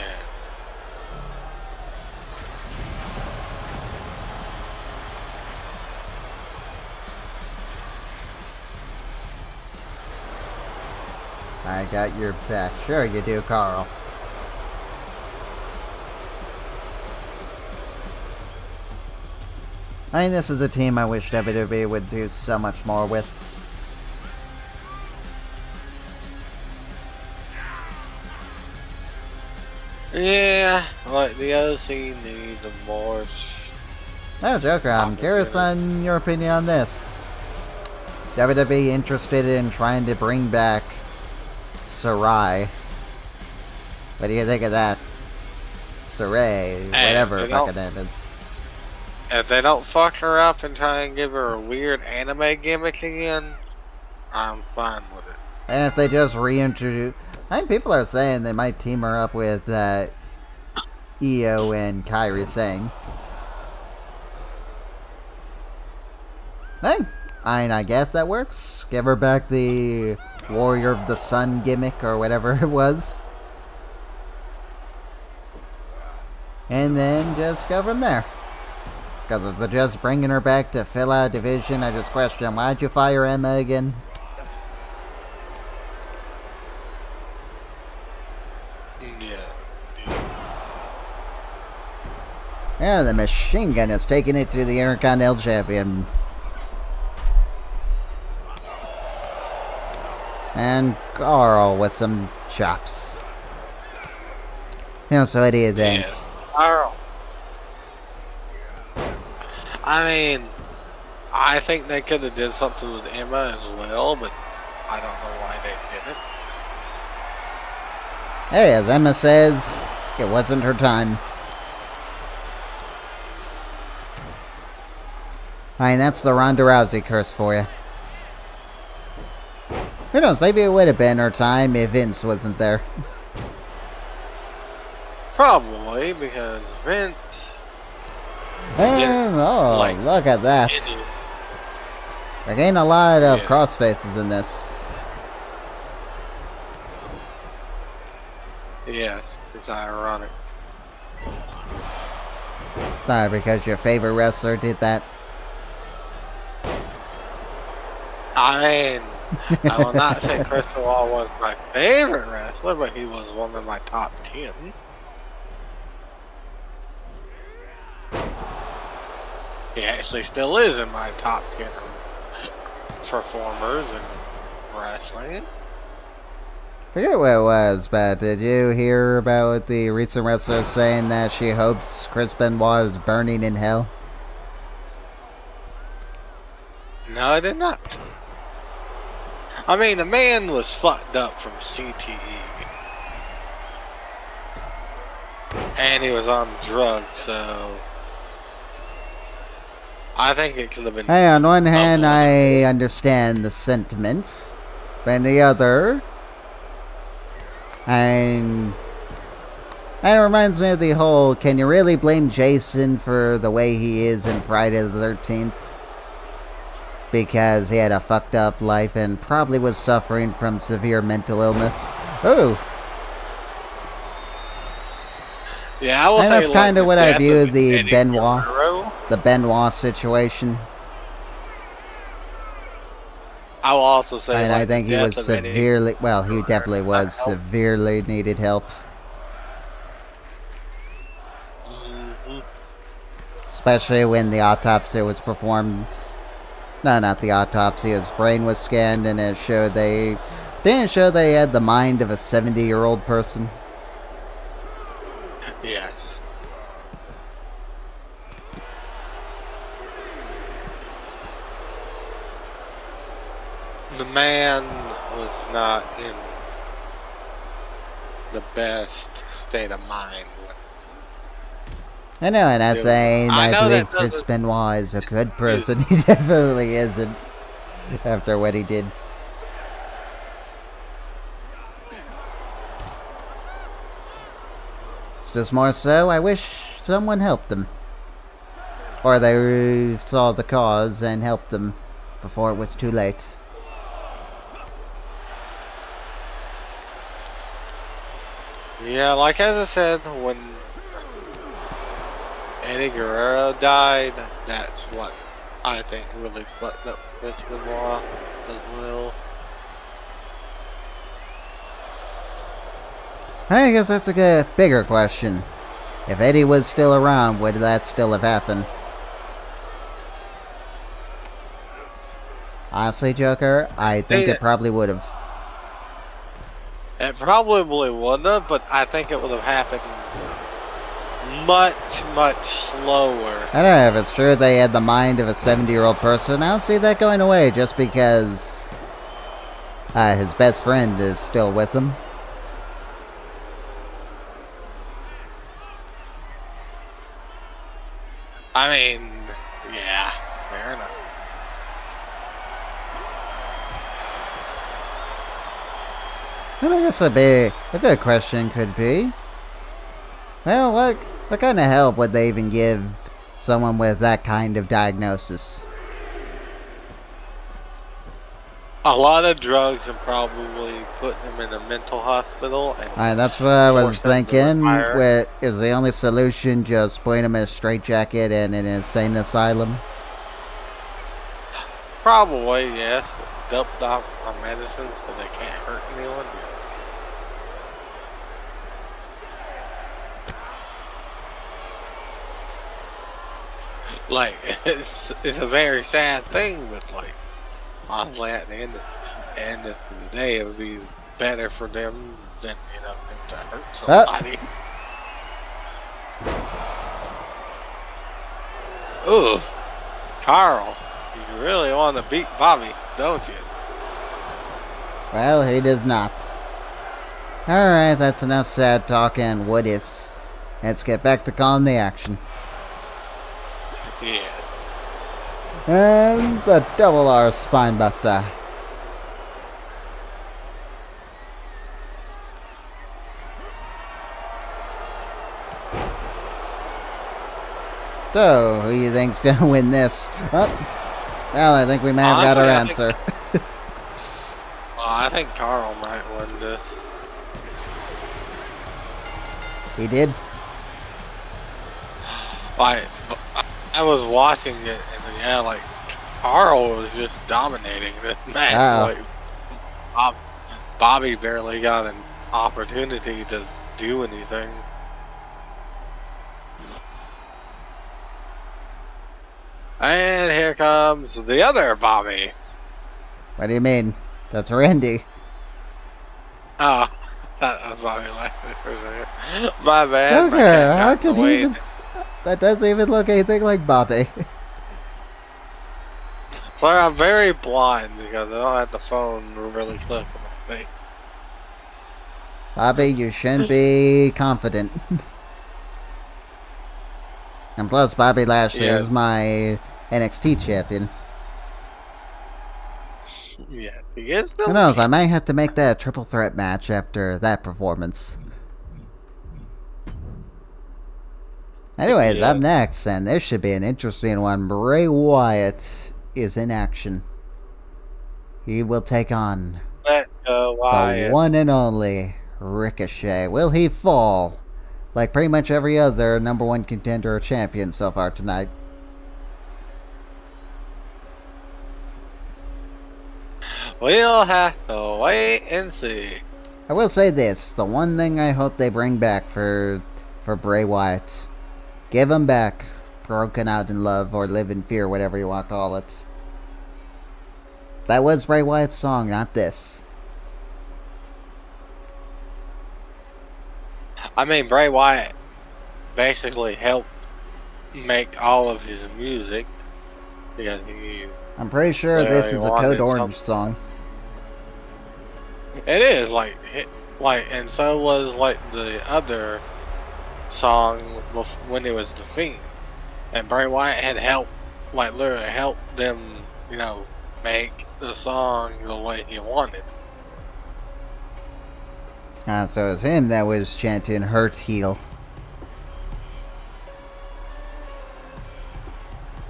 I got your back. Sure you do, Karl. I mean, this is a team I wish WWE would do so much more with. Yeah, like the OC needs more. No, Joker, I'm curious on your opinion on this. WWE interested in trying to bring back Sarai. What do you think of that? Sarai, whatever fucking name is. If they don't fuck her up and try and give her a weird anime gimmick again, I'm fine with it. And if they just reintroduce... I mean, people are saying they might team her up with Io and Kairi Sane. Hey, I guess that works. Give her back the Warrior of the Sun gimmick or whatever it was. And then just go from there. Because if they're just bringing her back to fill out a division, I just question, why'd you fire Emma again? Yeah, the Machine Gun is taking it to the Intercontinental Champion. And Karl with some chops. So what do you think? Yeah. Karl. I mean, I think they could have did something with Emma as well, but I don't know why they didn't. Hey, as Emma says, it wasn't her time. I mean, that's the Ronda Rousey curse for you. Who knows, maybe it would have been her time if Vince wasn't there. Probably, because Vince... And, look at that. There ain't a lot of cross faces in this. Yes, it's ironic. Not because your favorite wrestler did that. I mean, I will not say Crystal Wall was my favorite wrestler, but he was one of my top 10. He actually still is in my top 10 performers in wrestling. Forget what it was, but did you hear about the recent wrestler saying that she hopes Chris Benoit is burning in hell? No, I did not. I mean, the man was fucked up from CTE. And he was on drugs, so... I think it could have been... Hey, on one hand, I understand the sentiment. But on the other... And it reminds me of the whole, can you really blame Jason for the way he is in Friday the 13th? Because he had a fucked up life and probably was suffering from severe mental illness. Oh! Yeah, I will say that's kind of what I view the Benoit, Guerrero. the Benoit situation. I will also say, And I think he was severely, well, he definitely was severely needed help. Mm-hmm. Especially when the autopsy was performed. No, not the autopsy. His brain was scanned, and it showed didn't show they had the mind of a 70-year-old person. Yes. The man was not in the best state of mind. I know, and I'm saying I believe Chris Benoit is a good person. He definitely isn't. After what he did. It's just more so, I wish someone helped him. Or they saw the cause and helped him before it was too late. Yeah, like as I said, when Eddie Guerrero died, that's what I think really fucked up Chris Benoit as well. I guess that's a bigger question. If Eddie was still around, would that still have happened? Honestly, Joker, I think it probably would have. It probably would have, but I think it would have happened much, much slower. I don't know if it's true they had the mind of a 70-year-old person. I don't see that going away just because his best friend is still with him. I mean, yeah, fair enough. And I guess a good question could be, well, what kind of help would they even give someone with that kind of diagnosis? A lot of drugs and probably putting them in a mental hospital. And that's what I was thinking. Is the only solution just putting him in a straitjacket and in an insane asylum? Probably, yes. Doped off on medicines, but they can't hurt anyone. Like, it's a very sad thing, but like, honestly, at the end of the day, it would be better for them than, you know, to hurt somebody. Ooh, Karl, you really want to beat Bobby, don't you? Well, he does not. Alright, that's enough sad talk and what ifs. Let's get back to calling the action. Yeah. And the Double R Spinebuster. So, who do you think's gonna win this? Oh, well, I think we may have got our answer. I think Karl might win this. He did? I was watching it, and yeah, like, Karl was just dominating this match. Like, Bobby barely got an opportunity to do anything. And here comes the other Bobby. What do you mean? That's Randy. Oh, that was Bobby laughing for a second. My bad. Joker, how could he even... That doesn't even look anything like Bobby. Sorry, I'm very blind because I don't have the phone really close to my face. Bobby, you shouldn't be confident. And plus, Bobby Lashley is my NXT champion. Yes, he is the Who knows, I lead. might have to make that a triple threat match after that performance. Anyways, up Yeah. next, and this should be an interesting one, Bray Wyatt is in action. He will take on Let's go, the Wyatt. one and only Ricochet. Will he fall like pretty much every other number one contender or champion so far tonight? We'll have to wait and see. I will say this, the one thing I hope they bring back for Bray Wyatt, give him back Broken Out in Love or Live in Fear, whatever you want to call it. That was Bray Wyatt's song, not this. I mean, Bray Wyatt basically helped make all of his music because he. I'm pretty sure Well, this he is a wanted Code Orange song. It is and so was like the other song when it was the Fiend, and Bray Wyatt had helped, like literally helped them, make the song the way he wanted. So it's him that was chanting Hurt Heel.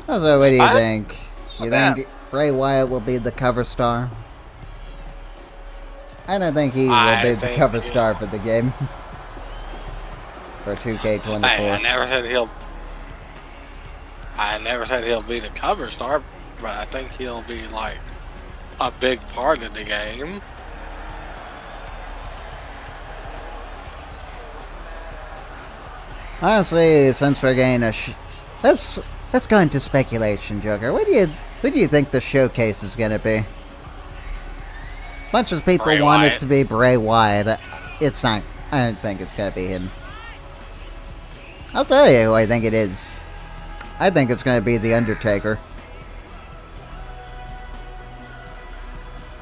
Also, what do you think? You think Bray Wyatt will be the cover star? I don't think he will be the cover star for the game. For 2K24. I never said he'll be the cover star, but I think he'll be like a big part of the game. Honestly, since we're getting let's go into speculation, Joker. What do you think the showcase is gonna be? As much as people want it to be Bray Wyatt, it's not. I don't think it's gonna be him. I'll tell you who I think it is. I think it's gonna be The Undertaker.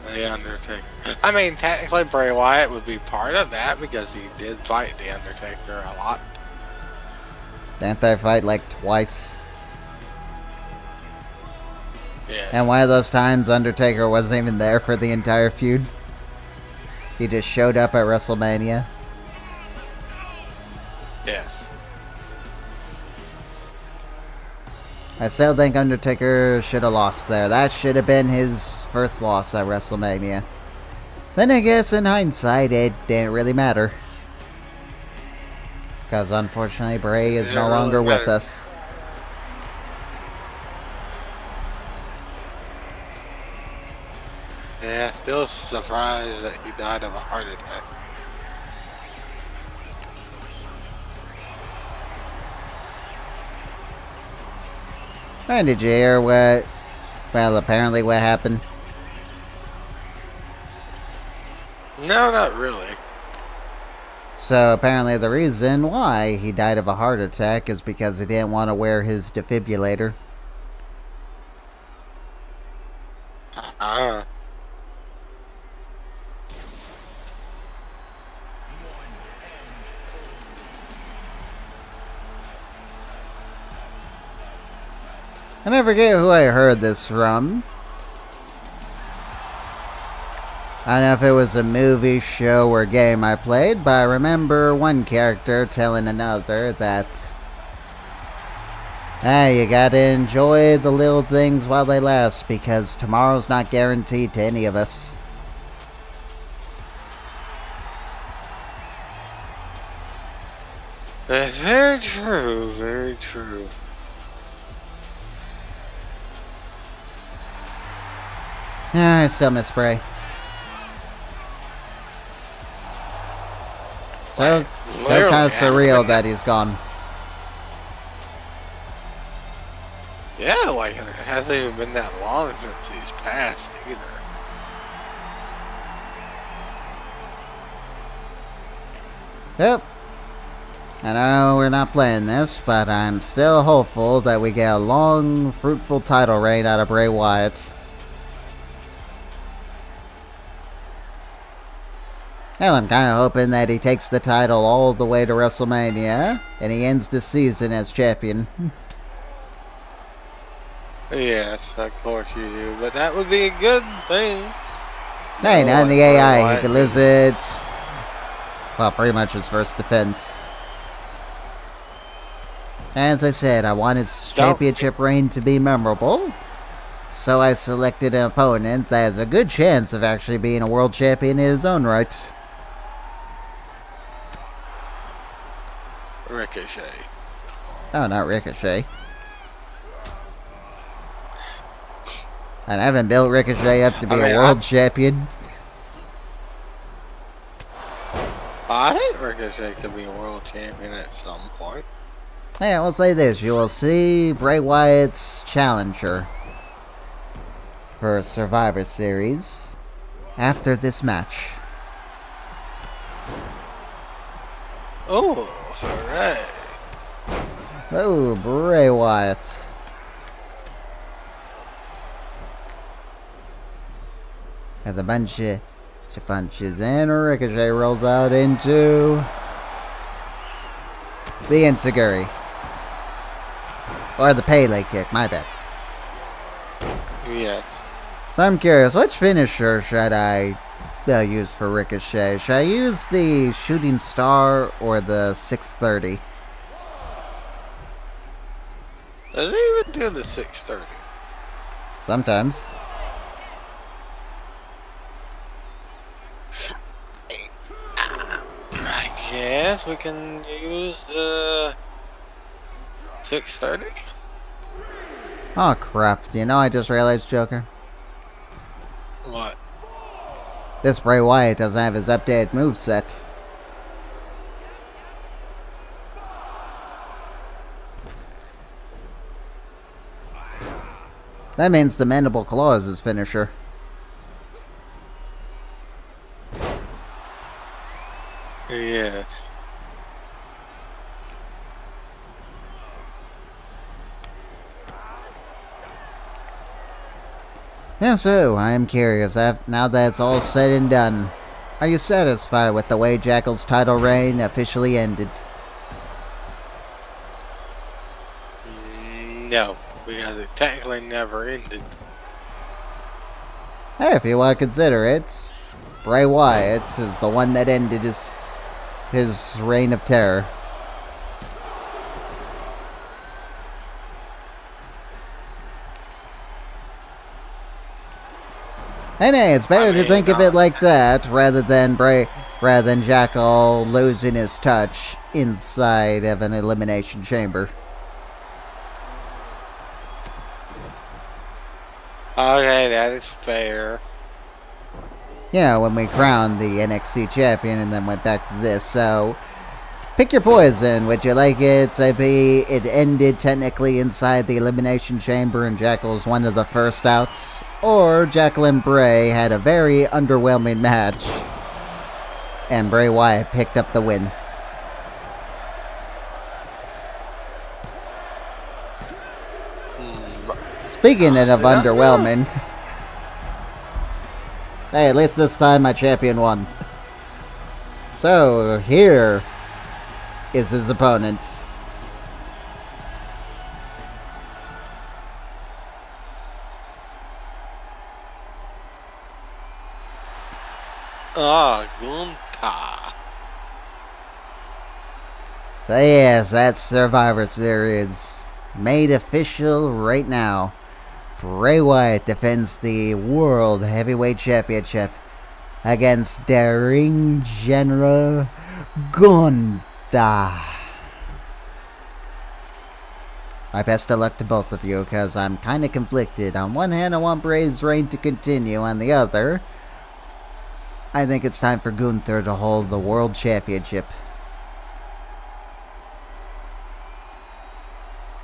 The Undertaker. I mean, technically Bray Wyatt would be part of that because he did fight The Undertaker a lot. Didn't they fight like twice? Yeah. And one of those times, Undertaker wasn't even there for the entire feud. He just showed up at WrestleMania. Yeah. I still think Undertaker should have lost there. That should have been his first loss at WrestleMania. Then I guess in hindsight, it didn't really matter. Because unfortunately, Bray is no longer with us. Yeah, still surprised that he died of a heart attack. And did you hear apparently what happened? No, not really. So apparently the reason why he died of a heart attack is because he didn't want to wear his defibrillator. I forget who I heard this from. I don't know if it was a movie, show, or game I played, but I remember one character telling another that, hey, you gotta enjoy the little things while they last, because tomorrow's not guaranteed to any of us. That's very true, very true. Yeah, I still miss Bray. So, still kind of surreal that he's gone. Yeah, like, it hasn't even been that long since he's passed either. Yep. I know we're not playing this, but I'm still hopeful that we get a long, fruitful title reign out of Bray Wyatt. Well, I'm kind of hoping that he takes the title all the way to WrestleMania, and he ends the season as champion. Yes, of course you do, but that would be a good thing. Hey, No, now in the Bray AI, he Wyatt could lose it. Well, pretty much his first defense. As I said, I want his championship reign to be memorable. So I selected an opponent that has a good chance of actually being a world champion in his own right. Ricochet. Oh, not Ricochet. And I haven't built Ricochet up to be a world champion. I think Ricochet could be a world champion at some point. Yeah, we'll say this. You will see Bray Wyatt's challenger for Survivor Series after this match. Oh, alright. Oh, Bray Wyatt. Has a bunch of punches, and Ricochet rolls out into the Enziguri. Or the Pele kick, my bad. Yes. So I'm curious, which finisher should I use for Ricochet? Should I use the Shooting Star or the 630? Does he even do the 630? Sometimes. I guess we can use the 630? Oh crap, do you know I just realized, Joker? What? This Bray Wyatt doesn't have his updated moveset. That means the Mandible Claw is his finisher. Yes. Yeah, so, I am curious, now that it's all said and done, are you satisfied with the way Jackal's title reign officially ended? No, because it technically never ended. Hey, if you want to consider it, Bray Wyatt is the one that ended his reign of terror. And hey, it's better to think of it like that rather than Jackal losing his touch inside of an elimination chamber. Okay, that is fair. Yeah, when we crowned the NXT champion and then went back to this, so pick your poison. Would you like it to be it ended technically inside the elimination chamber and Jackal's one of the first outs? Or Jackal and Bray had a very underwhelming match and Bray Wyatt picked up the win. Speaking of underwhelming, hey, at least this time my champion won. So, here is his opponent. Gunther. So yes, that's Survivor Series. Made official right now. Bray Wyatt defends the World Heavyweight Championship against the Ring General Gunther. My best of luck to both of you, because I'm kind of conflicted. On one hand, I want Bray's reign to continue. On the other, I think it's time for Gunther to hold the World Championship.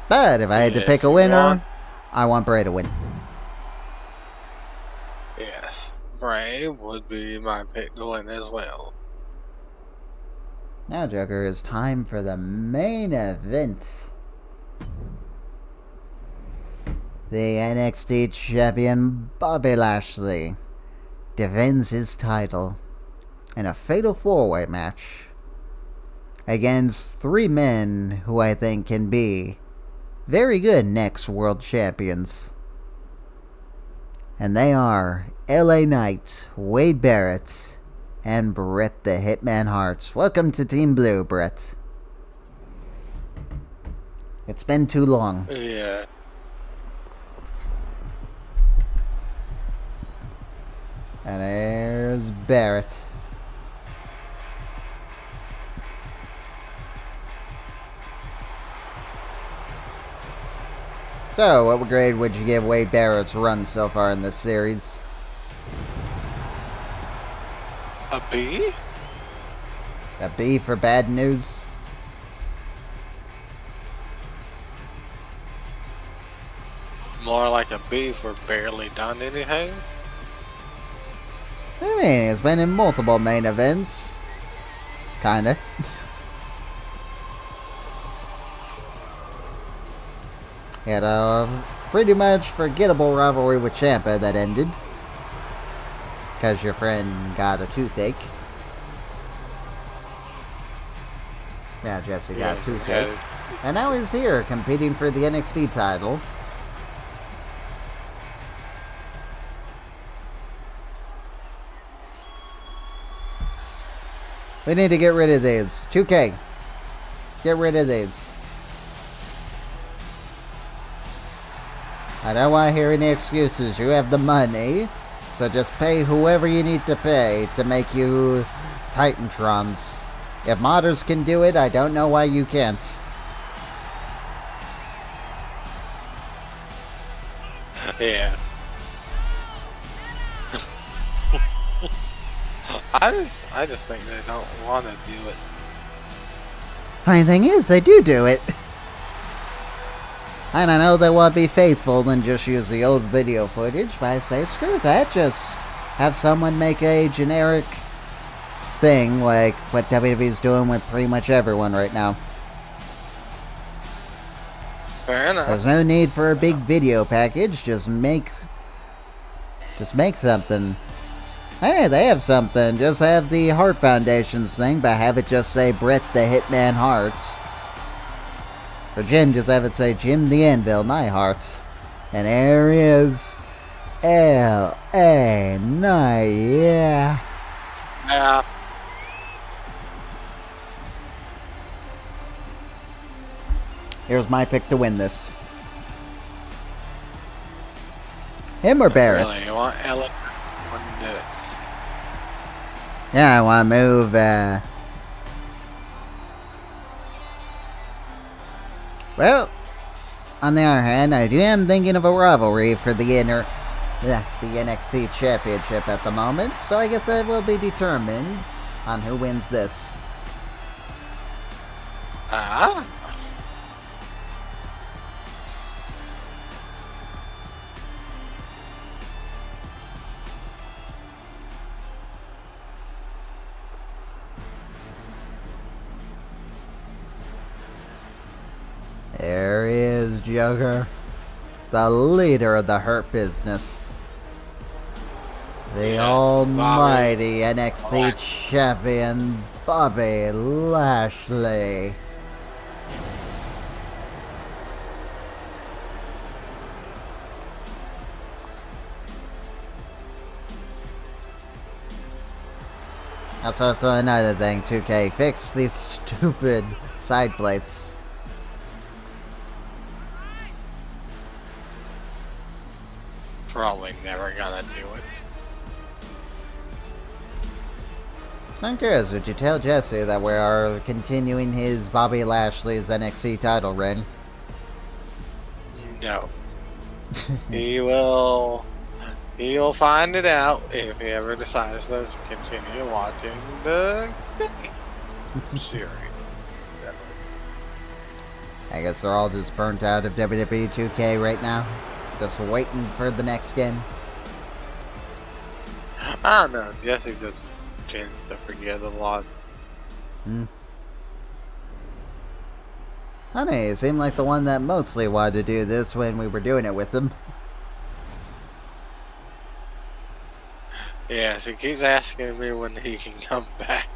But if I had to pick a winner, I want Bray to win. Yes, Bray would be my pick to win as well. Now, Joker, it's time for the main event. The NXT champion Bobby Lashley defends his title in a fatal four-way match against three men who I think can be very good next world champions. And they are LA Knight, Wade Barrett, and Bret the Hitman Hart. Welcome to Team Blue, Bret. It's been too long. Yeah. And there's Barrett. So, what grade would you give Wade Barrett's run so far in this series? A B? A B for bad news? More like a B for barely done anything? I mean, he's been in multiple main events. Kinda. He had a pretty much forgettable rivalry with Ciampa that ended. Because your friend got a toothache. Yeah, Jesse got a toothache. And now he's here, competing for the NXT title. We need to get rid of these. 2K. Get rid of these. I don't want to hear any excuses. You have the money. So just pay whoever you need to pay to make you Titantrons. If modders can do it, I don't know why you can't. Yeah. I just think they don't want to do it. Funny thing is, they do it. And I know they want to be faithful and just use the old video footage, but I say, screw that, just have someone make a generic thing like what WWE's doing with pretty much everyone right now. Fair enough. There's no need for a big video package, just make something. Hey, they have something, just have the Hart Foundation's thing, but have it just say Bret the Hitman Hart. For Jim, just have it say Jim the Anvil Neihart. And there is L.A. Knight, yeah. Yeah. Here's my pick to win this. Him or Barrett? Really, you want Ellen to do it? Yeah, I want to move, Well, on the other hand, I am thinking of a rivalry for the NXT Championship at the moment, so I guess that will be determined on who wins this. Ah. There he is, Joker. The leader of the Hurt Business. The almighty NXT champion, Bobby Lashley. That's also another thing, 2K. Fix these stupid side plates. Probably never gonna do it. I'm curious, would you tell Jesse that we are continuing his Bobby Lashley's NXT title reign? No. He'll find it out if he ever decides to continue watching the series. I guess they're all just burnt out of WWE 2K right now. Just waiting for the next game. I don't know. Jesse just tends to forget a lot. Honey, you seemed like the one that mostly wanted to do this when we were doing it with them. Yeah, he keeps asking me when he can come back.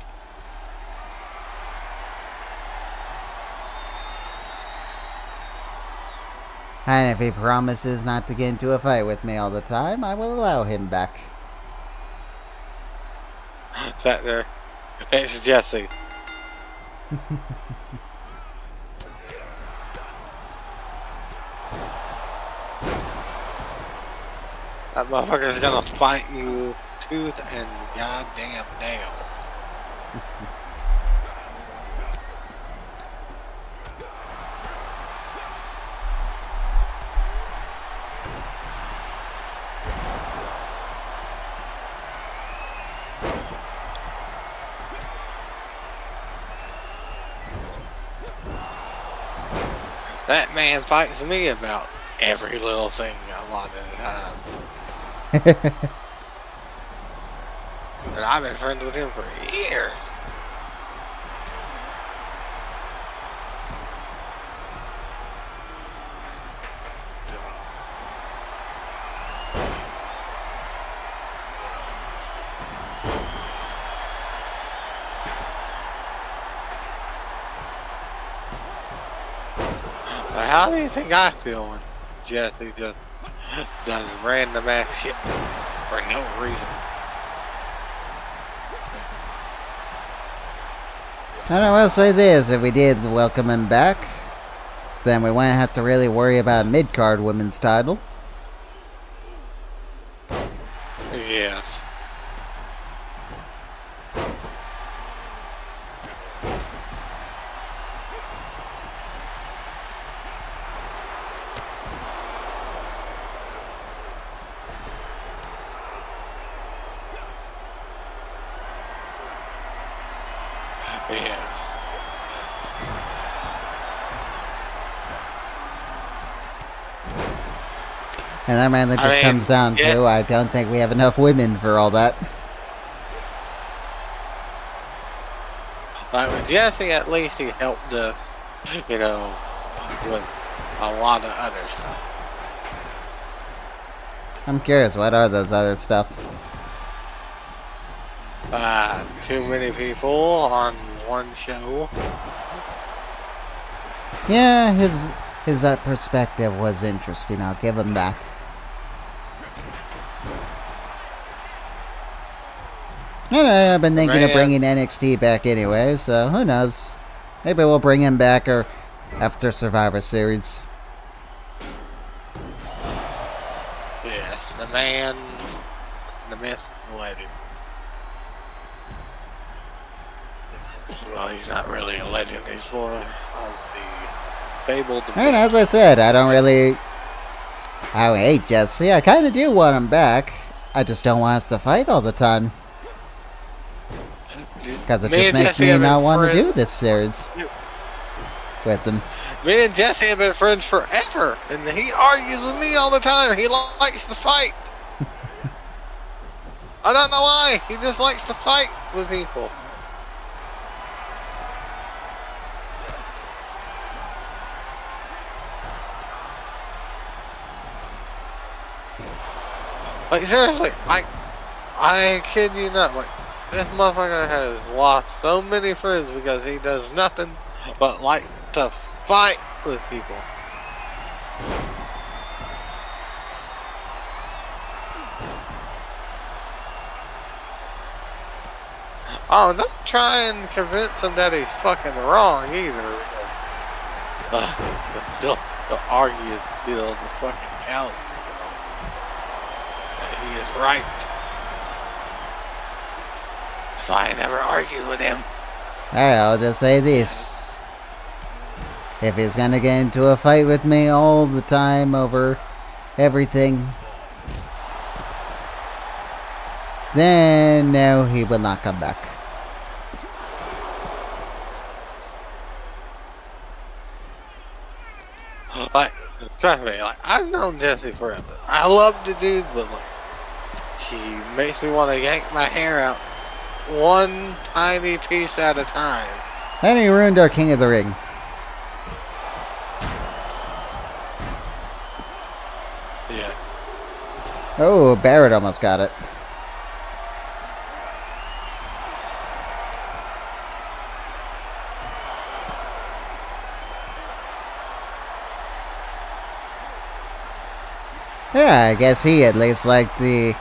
And if he promises not to get into a fight with me all the time, I will allow him back. Sat there. It's Jesse. That motherfucker's gonna fight you tooth and goddamn nail. That man fights me about every little thing a lot of the time. And I've been friends with him for years. How do you think I feel when Jesse just does random ass shit for no reason? And I will say this, if we did welcome him back, then we wouldn't have to really worry about mid-card women's title. Yes. Yes. And that mainly just comes down to, I don't think we have enough women for all that. Like with Jesse, at least he helped us, you know, with a lot of other stuff. I'm curious, what are those other stuff? Too many people on one show. Yeah, his perspective was interesting, I'll give him that. And I've been thinking of bringing NXT back anyway, so who knows? Maybe we'll bring him back or after Survivor Series. Yes, the man, the myth, the legend. Well, he's not really a legend, he's for the fabled. And as I said, I hate Jesse. I kind of do want him back. I just don't want us to fight all the time. Because it just makes me not want to do this series with him. Me and Jesse have been friends forever, and he argues with me all the time. He likes to fight. I don't know why. He just likes to fight with people. Like seriously, I kid you not. Like this motherfucker has lost so many friends because he does nothing but like to fight with people. Oh, don't try and convince him that he's fucking wrong either. But still, the argue till the fucking cows do that he is right. So I never argue with him. Alright, I'll just say this. If he's gonna get into a fight with me all the time over everything, then no, he will not come back. Like, trust me, like, I've known Jesse forever. I love the dude, but like, he makes me want to yank my hair out one tiny piece at a time. And he ruined our King of the Ring. Yeah. Oh, Barrett almost got it. Yeah, I guess he at least liked the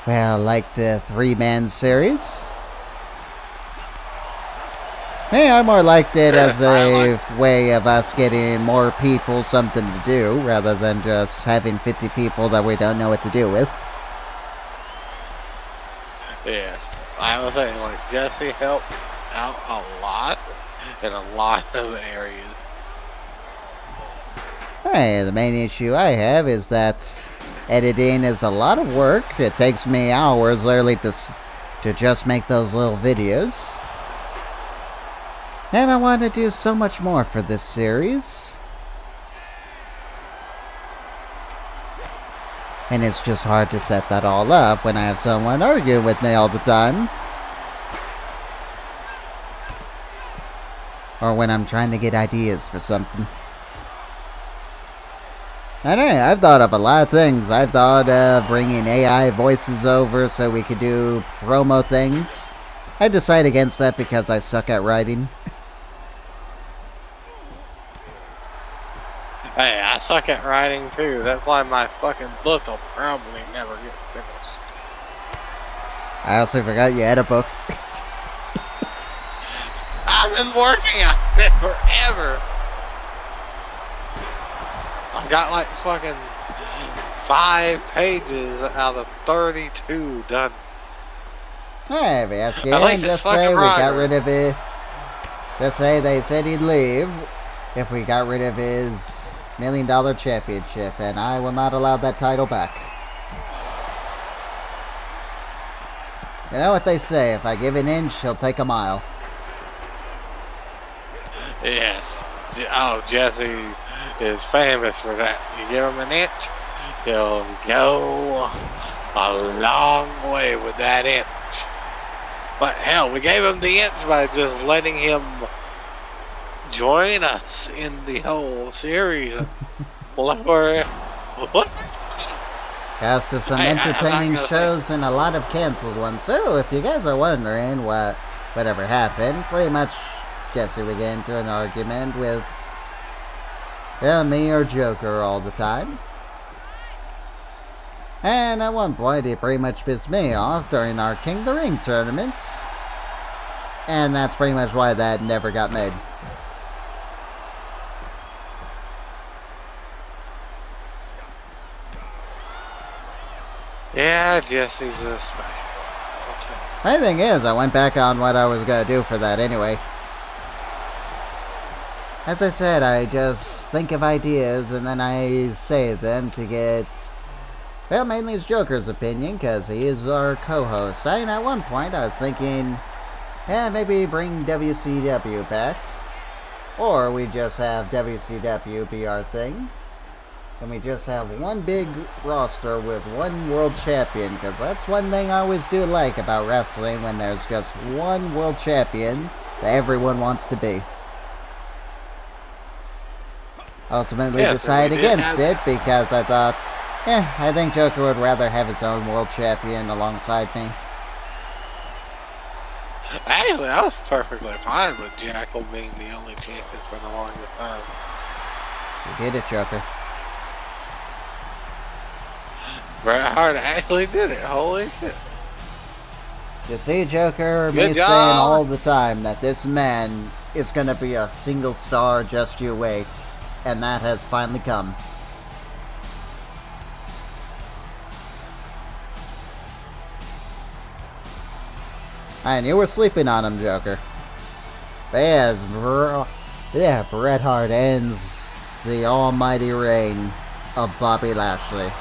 3-man series. Yeah, I more liked it as a way of us getting more people something to do, rather than just having 50 people that we don't know what to do with. Yeah, I was saying, like, Jesse helped out a lot in a lot of areas. Hey, the main issue I have is that editing is a lot of work. It takes me hours literally to just make those little videos. And I want to do so much more for this series. And it's just hard to set that all up when I have someone arguing with me all the time. Or when I'm trying to get ideas for something. I know, I've thought of a lot of things. I've thought of bringing AI voices over so we could do promo things. I decided against that because I suck at writing. Hey, I suck at writing too. That's why my fucking book will probably never get finished. I also forgot you had a book. I've been working on it forever. I got like fucking 5 pages out of 32 done. Hey, if you ask I like him, this just fucking say we got writer. rid of it. Just say they said he'd leave if we got rid of his $1 Million Championship, and I will not allow that title back. You know what they say, if I give an inch, he'll take a mile. Yes. Oh, Jesse is famous for that. You give him an inch, he'll go a long way with that inch. But hell, we gave him the inch by just letting him join us in the whole series. Look where... Cast of some entertaining shows and a lot of canceled ones. So, if you guys are wondering whatever happened, pretty much Jesse would get into an argument with me or Joker all the time. And at one point, he pretty much pissed me off during our King of the Ring tournaments. And that's pretty much why that never got made. Yeah, Jesse's a special. My thing is, I went back on what I was going to do for that anyway. As I said, I just think of ideas and then I say them to get, well, mainly it's Joker's opinion, because he is our co-host. And at one point, I was thinking, yeah, maybe bring WCW back. Or we just have WCW be our thing. And we just have one big roster with one world champion, because that's one thing I always do like about wrestling, when there's just one world champion that everyone wants to be. Ultimately decided against it because I thought, I think Joker would rather have his own world champion alongside me. Actually, I was perfectly fine with Jackal being the only champion for the longest time. You did it, Joker. Bret Hart actually did it. Holy shit. You see, Joker, me saying all the time that this man is going to be a single star, just you wait. And that has finally come. And you were sleeping on him, Joker. But Bret Hart ends the almighty reign of Bobby Lashley.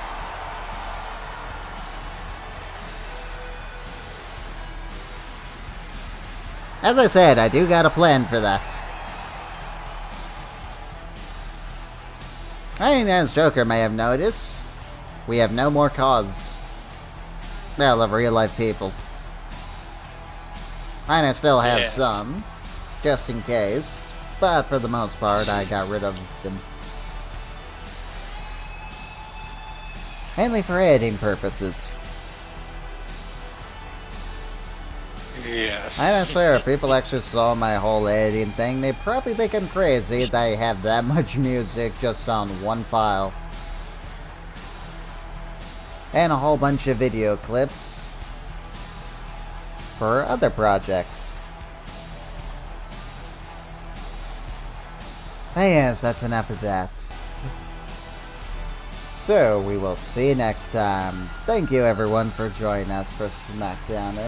As I said, I do got a plan for that. And as Joker may have noticed, we have no more cause. Well, of real life people. And I still have some, just in case. But for the most part, I got rid of them. Mainly for editing purposes. Yes. I swear, if people actually saw my whole editing thing, they'd probably think I'm crazy that I have that much music just on one file. and a whole bunch of video clips for other projects. But yes, that's enough of that. So, we will see you next time. Thank you everyone for joining us for Smackdown.